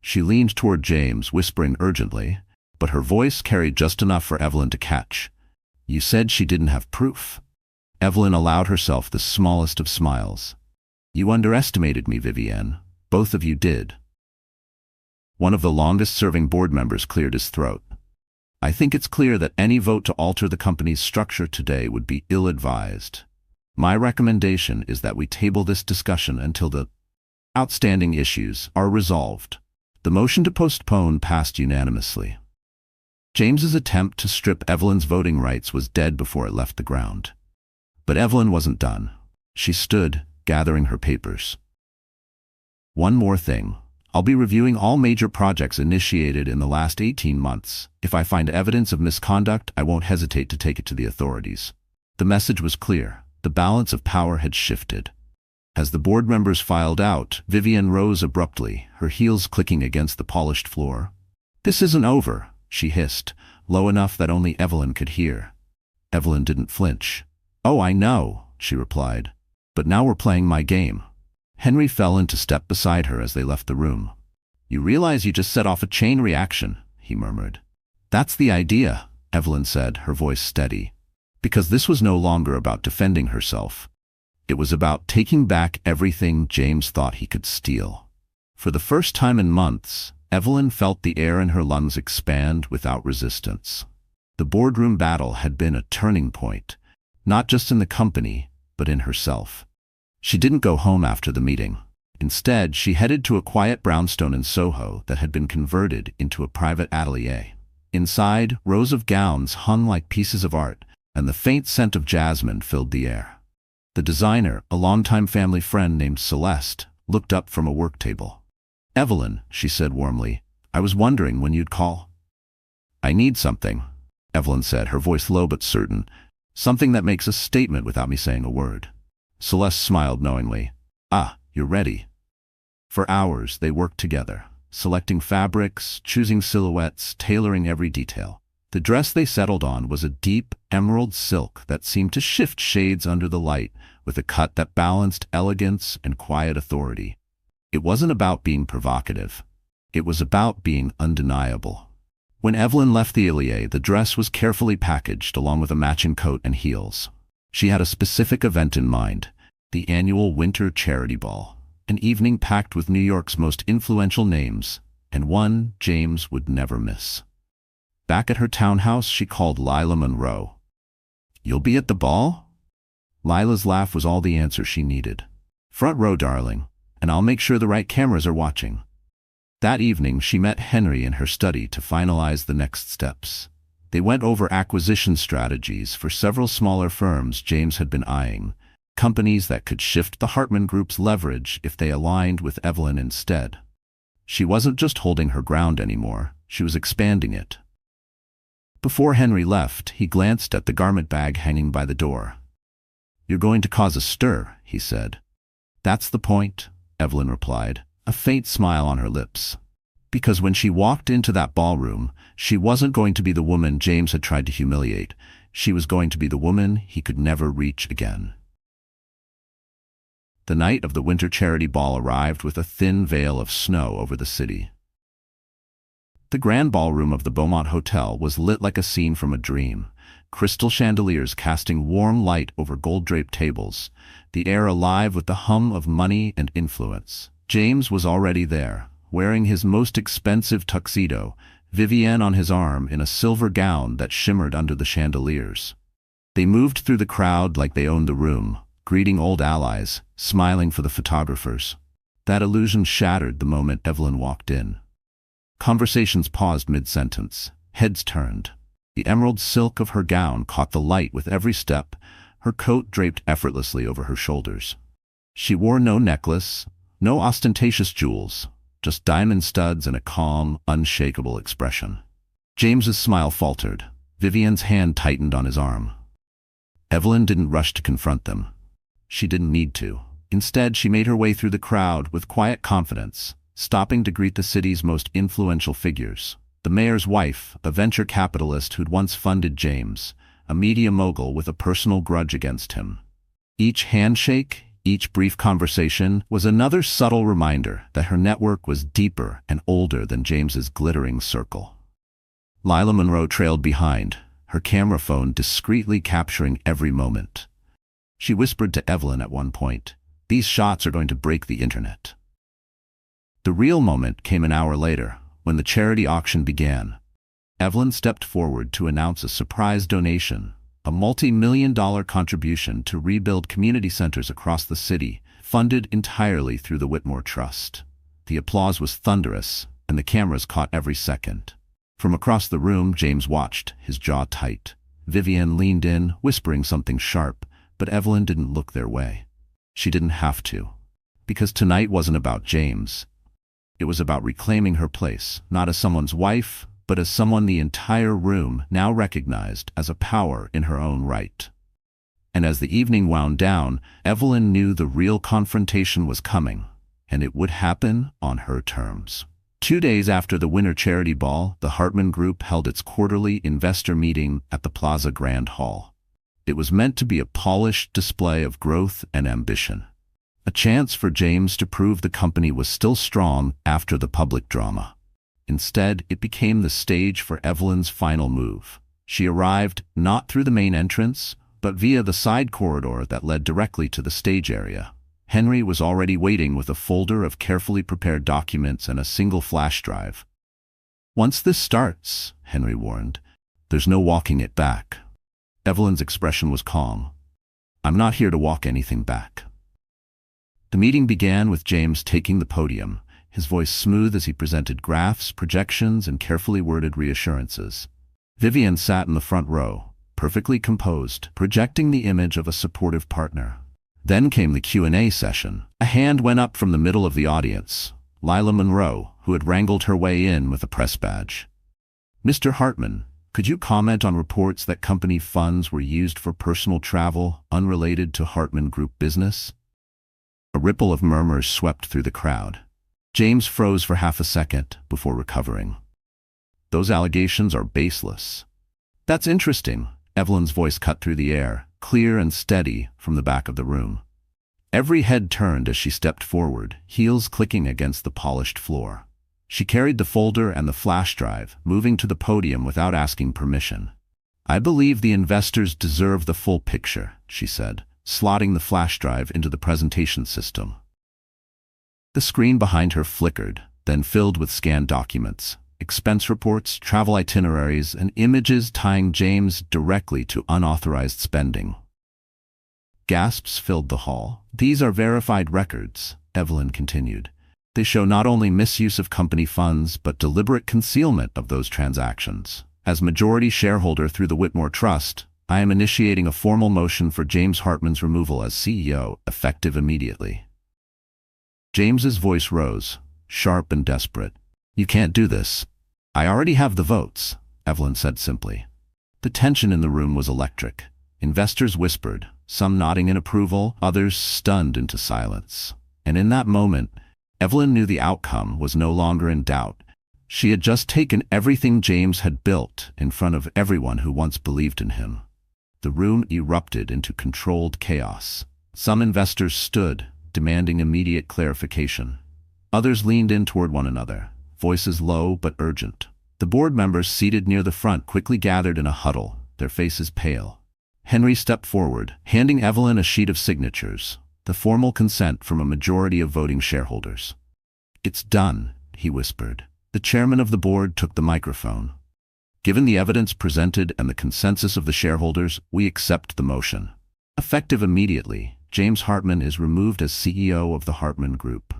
She leaned toward James, whispering urgently, but her voice carried just enough for Evelyn to catch. "You said she didn't have proof." Evelyn allowed herself the smallest of smiles. "You underestimated me, Vivienne. Both of you did." One of the longest-serving board members cleared his throat. "I think it's clear that any vote to alter the company's structure today would be ill-advised. My recommendation is that we table this discussion until the outstanding issues are resolved." The motion to postpone passed unanimously. James's attempt to strip Evelyn's voting rights was dead before it left the ground. But Evelyn wasn't done. She stood, gathering her papers. "One more thing. I'll be reviewing all major projects initiated in the last 18 months. If I find evidence of misconduct, I won't hesitate to take it to the authorities." The message was clear. The balance of power had shifted. As the board members filed out, Vivienne rose abruptly, her heels clicking against the polished floor. "This isn't over," she hissed, low enough that only Evelyn could hear. Evelyn didn't flinch. "Oh, I know," she replied. "But now we're playing my game." Henry fell into step beside her as they left the room. "You realize you just set off a chain reaction," he murmured. "That's the idea," Evelyn said, her voice steady. Because this was no longer about defending herself. It was about taking back everything James thought he could steal. For the first time in months, Evelyn felt the air in her lungs expand without resistance. The boardroom battle had been a turning point, not just in the company, but in herself. She didn't go home after the meeting. Instead, she headed to a quiet brownstone in Soho that had been converted into a private atelier. Inside, rows of gowns hung like pieces of art, and the faint scent of jasmine filled the air. The designer, a longtime family friend named Celeste, looked up from a work table. "Evelyn," she said warmly, "I was wondering when you'd call." "I need something," Evelyn said, her voice low but certain. "Something that makes a statement without me saying a word." Celeste smiled knowingly. "Ah, you're ready." For hours they worked together, selecting fabrics, choosing silhouettes, tailoring every detail. The dress they settled on was a deep emerald silk that seemed to shift shades under the light, with a cut that balanced elegance and quiet authority. It wasn't about being provocative. It was about being undeniable. When Evelyn left the atelier, the dress was carefully packaged along with a matching coat and heels. She had a specific event in mind, the annual winter charity ball, an evening packed with New York's most influential names, and one James would never miss. Back at her townhouse, she called Lila Monroe. "You'll be at the ball?" Lila's laugh was all the answer she needed. "Front row, darling, and I'll make sure the right cameras are watching." That evening, she met Henry in her study to finalize the next steps. They went over acquisition strategies for several smaller firms James had been eyeing, companies that could shift the Hartman Group's leverage if they aligned with Evelyn instead. She wasn't just holding her ground anymore, she was expanding it. Before Henry left, he glanced at the garment bag hanging by the door. "You're going to cause a stir," he said. "That's the point," Evelyn replied, a faint smile on her lips. Because when she walked into that ballroom, she wasn't going to be the woman James had tried to humiliate. She was going to be the woman he could never reach again. The night of the winter charity ball arrived with a thin veil of snow over the city. The grand ballroom of the Beaumont Hotel was lit like a scene from a dream, crystal chandeliers casting warm light over gold-draped tables, the air alive with the hum of money and influence. James was already there, wearing his most expensive tuxedo, Vivienne on his arm in a silver gown that shimmered under the chandeliers. They moved through the crowd like they owned the room, greeting old allies, smiling for the photographers. That illusion shattered the moment Evelyn walked in. Conversations paused mid-sentence, heads turned. The emerald silk of her gown caught the light with every step, her coat draped effortlessly over her shoulders. She wore no necklace, no ostentatious jewels, just diamond studs and a calm, unshakable expression. James's smile faltered. Vivienne's hand tightened on his arm. Evelyn didn't rush to confront them. She didn't need to. Instead, she made her way through the crowd with quiet confidence, stopping to greet the city's most influential figures. The mayor's wife, a venture capitalist who'd once funded James, a media mogul with a personal grudge against him. Each handshake, each brief conversation was another subtle reminder that her network was deeper and older than James's glittering circle. Lila Monroe trailed behind, her camera phone discreetly capturing every moment. She whispered to Evelyn at one point, "These shots are going to break the internet." The real moment came an hour later, when the charity auction began. Evelyn stepped forward to announce a surprise donation, a multi-million-dollar contribution to rebuild community centers across the city, funded entirely through the Whitmore Trust. The applause was thunderous, and the cameras caught every second. From across the room, James watched, his jaw tight. Vivienne leaned in, whispering something sharp, but Evelyn didn't look their way. She didn't have to. Because tonight wasn't about James. It was about reclaiming her place, not as someone's wife, but as someone the entire room now recognized as a power in her own right. And as the evening wound down, Evelyn knew the real confrontation was coming, and it would happen on her terms. 2 days after the winter charity ball, the Hartman Group held its quarterly investor meeting at the Plaza Grand Hall. It was meant to be a polished display of growth and ambition, a chance for James to prove the company was still strong after the public drama. Instead, it became the stage for Evelyn's final move. She arrived not through the main entrance, but via the side corridor that led directly to the stage area. Henry was already waiting with a folder of carefully prepared documents and a single flash drive. "Once this starts," Henry warned, "there's no walking it back." Evelyn's expression was calm. "I'm not here to walk anything back." The meeting began with James taking the podium, his voice smooth as he presented graphs, projections, and carefully worded reassurances. Vivian sat in the front row, perfectly composed, projecting the image of a supportive partner. Then came the Q&A session. A hand went up from the middle of the audience. Lila Monroe, who had wrangled her way in with a press badge. "Mr. Hartman, could you comment on reports that company funds were used for personal travel unrelated to Hartman Group business?" A ripple of murmurs swept through the crowd. James froze for half a second before recovering. "Those allegations are baseless." "That's interesting," Evelyn's voice cut through the air, clear and steady from the back of the room. Every head turned as she stepped forward, heels clicking against the polished floor. She carried the folder and the flash drive, moving to the podium without asking permission. "I believe the investors deserve the full picture," she said, slotting the flash drive into the presentation system. The screen behind her flickered, then filled with scanned documents, expense reports, travel itineraries, and images tying James directly to unauthorized spending. Gasps filled the hall. "These are verified records," Evelyn continued. "They show not only misuse of company funds, but deliberate concealment of those transactions. As majority shareholder through the Whitmore Trust, I am initiating a formal motion for James Hartman's removal as CEO, effective immediately." James's voice rose, sharp and desperate. "You can't do this." "I already have the votes," Evelyn said simply. The tension in the room was electric. Investors whispered, some nodding in approval, others stunned into silence. And in that moment, Evelyn knew the outcome was no longer in doubt. She had just taken everything James had built in front of everyone who once believed in him. The room erupted into controlled chaos. Some investors stood, demanding immediate clarification. Others leaned in toward one another, voices low but urgent. The board members seated near the front quickly gathered in a huddle, their faces pale. Henry stepped forward, handing Evelyn a sheet of signatures, the formal consent from a majority of voting shareholders. "It's done," he whispered. The chairman of the board took the microphone. "Given the evidence presented and the consensus of the shareholders, we accept the motion. Effective immediately, James Hartman is removed as CEO of the Hartman Group."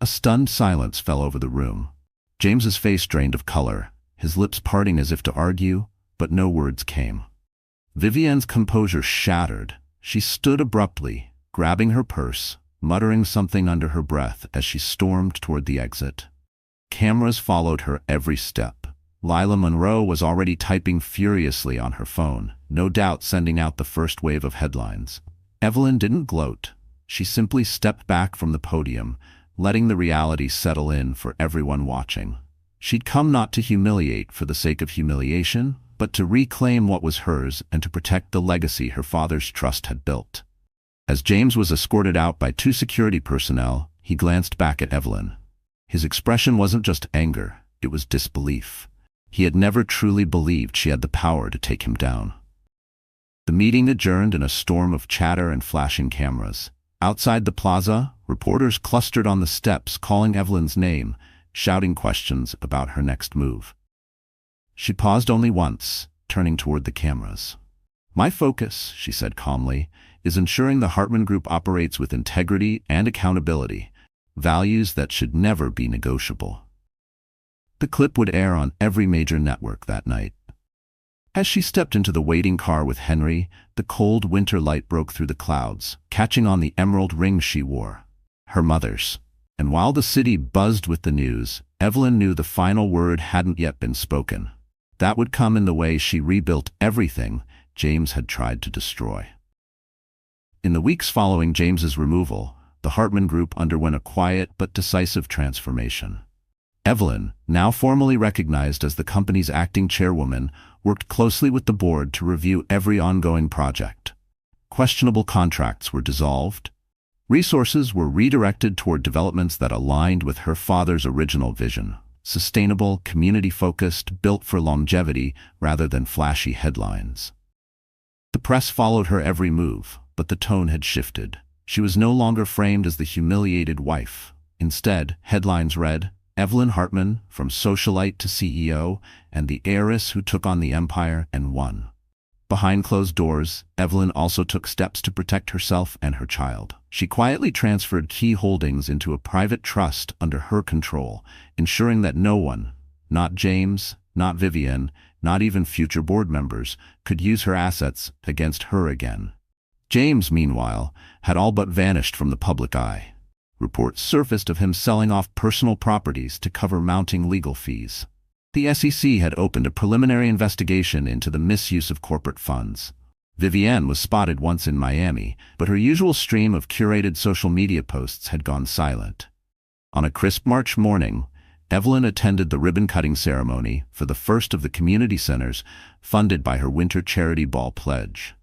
A stunned silence fell over the room. James's face drained of color, his lips parting as if to argue, but no words came. Vivian's composure shattered. She stood abruptly, grabbing her purse, muttering something under her breath as she stormed toward the exit. Cameras followed her every step. Lila Monroe was already typing furiously on her phone, no doubt sending out the first wave of headlines. Evelyn didn't gloat. She simply stepped back from the podium, letting the reality settle in for everyone watching. She'd come not to humiliate for the sake of humiliation, but to reclaim what was hers and to protect the legacy her father's trust had built. As James was escorted out by 2 security personnel, he glanced back at Evelyn. His expression wasn't just anger, it was disbelief. He had never truly believed she had the power to take him down. The meeting adjourned in a storm of chatter and flashing cameras. Outside the plaza, reporters clustered on the steps calling Evelyn's name, shouting questions about her next move. She paused only once, turning toward the cameras. "My focus," she said calmly, "is ensuring the Hartman Group operates with integrity and accountability, values that should never be negotiable." The clip would air on every major network that night. As she stepped into the waiting car with Henry, the cold winter light broke through the clouds, catching on the emerald ring she wore, her mother's. And while the city buzzed with the news, Evelyn knew the final word hadn't yet been spoken. That would come in the way she rebuilt everything, James had tried to destroy. In the weeks following James's removal, the Hartman Group underwent a quiet but decisive transformation. Evelyn, now formally recognized as the company's acting chairwoman, worked closely with the board to review every ongoing project. Questionable contracts were dissolved. Resources were redirected toward developments that aligned with her father's original vision: sustainable, community-focused, built for longevity rather than flashy headlines. The press followed her every move, but the tone had shifted. She was no longer framed as the humiliated wife. Instead, headlines read, "Evelyn Hartman, from socialite to CEO, and the heiress who took on the empire and won." Behind closed doors, Evelyn also took steps to protect herself and her child. She quietly transferred key holdings into a private trust under her control, ensuring that no one, not James, not Vivienne, not even future board members, could use her assets against her again. James, meanwhile, had all but vanished from the public eye. Reports surfaced of him selling off personal properties to cover mounting legal fees. The SEC had opened a preliminary investigation into the misuse of corporate funds. Vivienne was spotted once in Miami, but her usual stream of curated social media posts had gone silent. On a crisp March morning, Evelyn attended the ribbon-cutting ceremony for the first of the community centers funded by her winter charity ball pledge.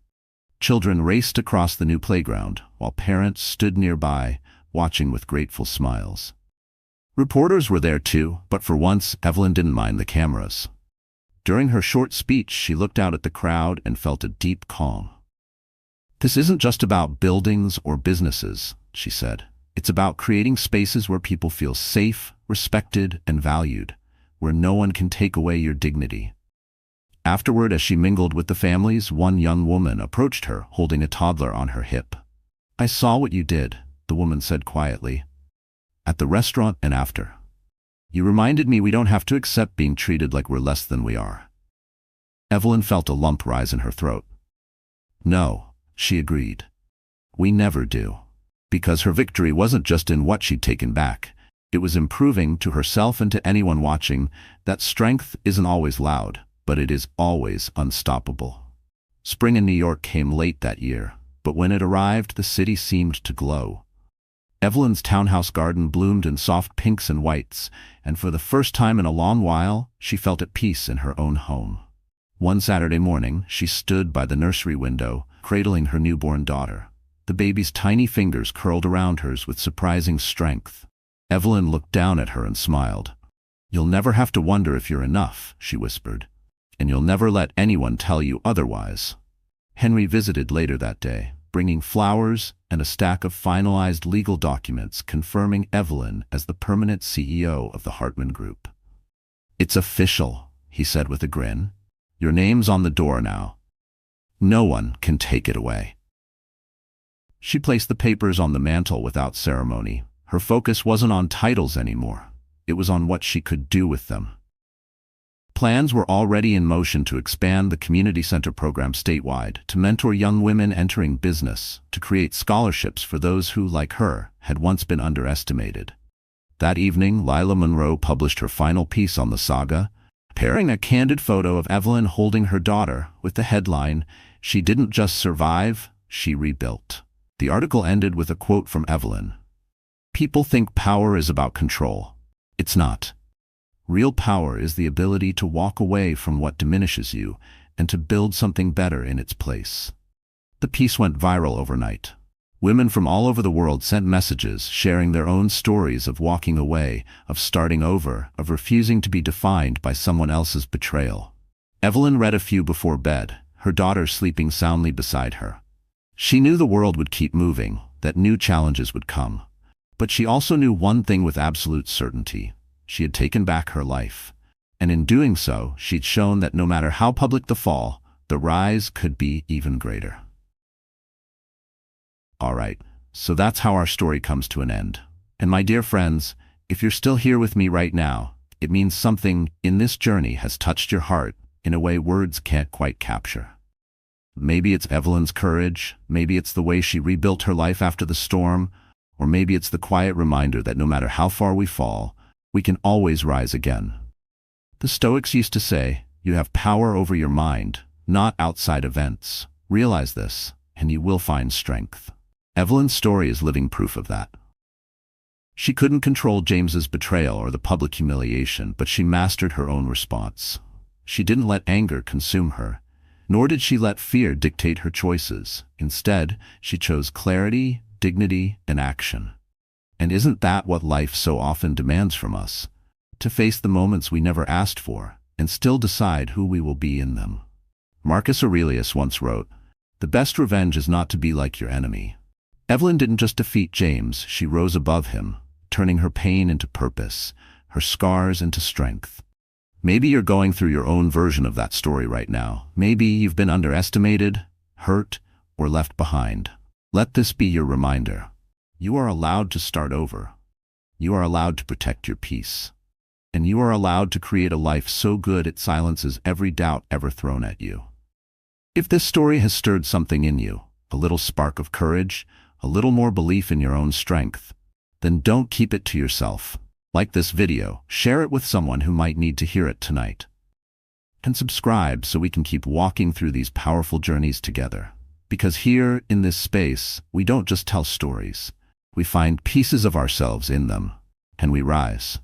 Children raced across the new playground, while parents stood nearby, watching with grateful smiles. Reporters were there too, but for once, Evelyn didn't mind the cameras. During her short speech, she looked out at the crowd and felt a deep calm. "This isn't just about buildings or businesses," she said. "It's about creating spaces where people feel safe, respected, and valued, where no one can take away your dignity." Afterward, as she mingled with the families, one young woman approached her, holding a toddler on her hip. "I saw what you did," the woman said quietly. "At the restaurant and after. You reminded me we don't have to accept being treated like we're less than we are." Evelyn felt a lump rise in her throat. "No," she agreed. "We never do." Because her victory wasn't just in what she'd taken back. It was in proving to herself and to anyone watching that strength isn't always loud, but it is always unstoppable. Spring in New York came late that year, but when it arrived, the city seemed to glow. Evelyn's townhouse garden bloomed in soft pinks and whites, and for the first time in a long while, she felt at peace in her own home. One Saturday morning, she stood by the nursery window, cradling her newborn daughter. The baby's tiny fingers curled around hers with surprising strength. Evelyn looked down at her and smiled. "You'll never have to wonder if you're enough," she whispered, "and you'll never let anyone tell you otherwise." Henry visited later that day, bringing flowers and a stack of finalized legal documents confirming Evelyn as the permanent CEO of the Hartman Group. "It's official," he said with a grin. "Your name's on the door now. No one can take it away." She placed the papers on the mantel without ceremony. Her focus wasn't on titles anymore. It was on what she could do with them. Plans were already in motion to expand the community center program statewide, to mentor young women entering business, to create scholarships for those who, like her, had once been underestimated. That evening, Lila Monroe published her final piece on the saga, pairing a candid photo of Evelyn holding her daughter with the headline, "She didn't just survive, she rebuilt." The article ended with a quote from Evelyn. "People think power is about control. It's not. Real power is the ability to walk away from what diminishes you and to build something better in its place." The piece went viral overnight. Women from all over the world sent messages sharing their own stories of walking away, of starting over, of refusing to be defined by someone else's betrayal. Evelyn read a few before bed, her daughter sleeping soundly beside her. She knew the world would keep moving, that new challenges would come. But she also knew one thing with absolute certainty. She had taken back her life. And in doing so, she'd shown that no matter how public the fall, the rise could be even greater. All right, so that's how our story comes to an end. And my dear friends, if you're still here with me right now, it means something in this journey has touched your heart in a way words can't quite capture. Maybe it's Evelyn's courage, maybe it's the way she rebuilt her life after the storm, or maybe it's the quiet reminder that no matter how far we fall, we can always rise again. The Stoics used to say, "You have power over your mind, not outside events. Realize this, and you will find strength. Evelyn's story is living proof of that. She couldn't control James's betrayal or the public humiliation, but she mastered her own response. She didn't let anger consume her, nor did she let fear dictate her choices. Instead, she chose clarity, dignity, and action. And isn't that what life so often demands from us? To face the moments we never asked for, and still decide who we will be in them. Marcus Aurelius once wrote, "The best revenge is not to be like your enemy." Evelyn didn't just defeat James, she rose above him, turning her pain into purpose, her scars into strength. Maybe you're going through your own version of that story right now. Maybe you've been underestimated, hurt, or left behind. Let this be your reminder. You are allowed to start over. You are allowed to protect your peace. And you are allowed to create a life so good it silences every doubt ever thrown at you. If this story has stirred something in you, a little spark of courage, a little more belief in your own strength, then don't keep it to yourself. Like this video, share it with someone who might need to hear it tonight. And subscribe so we can keep walking through these powerful journeys together. Because here, in this space, we don't just tell stories. We find pieces of ourselves in them, and we rise.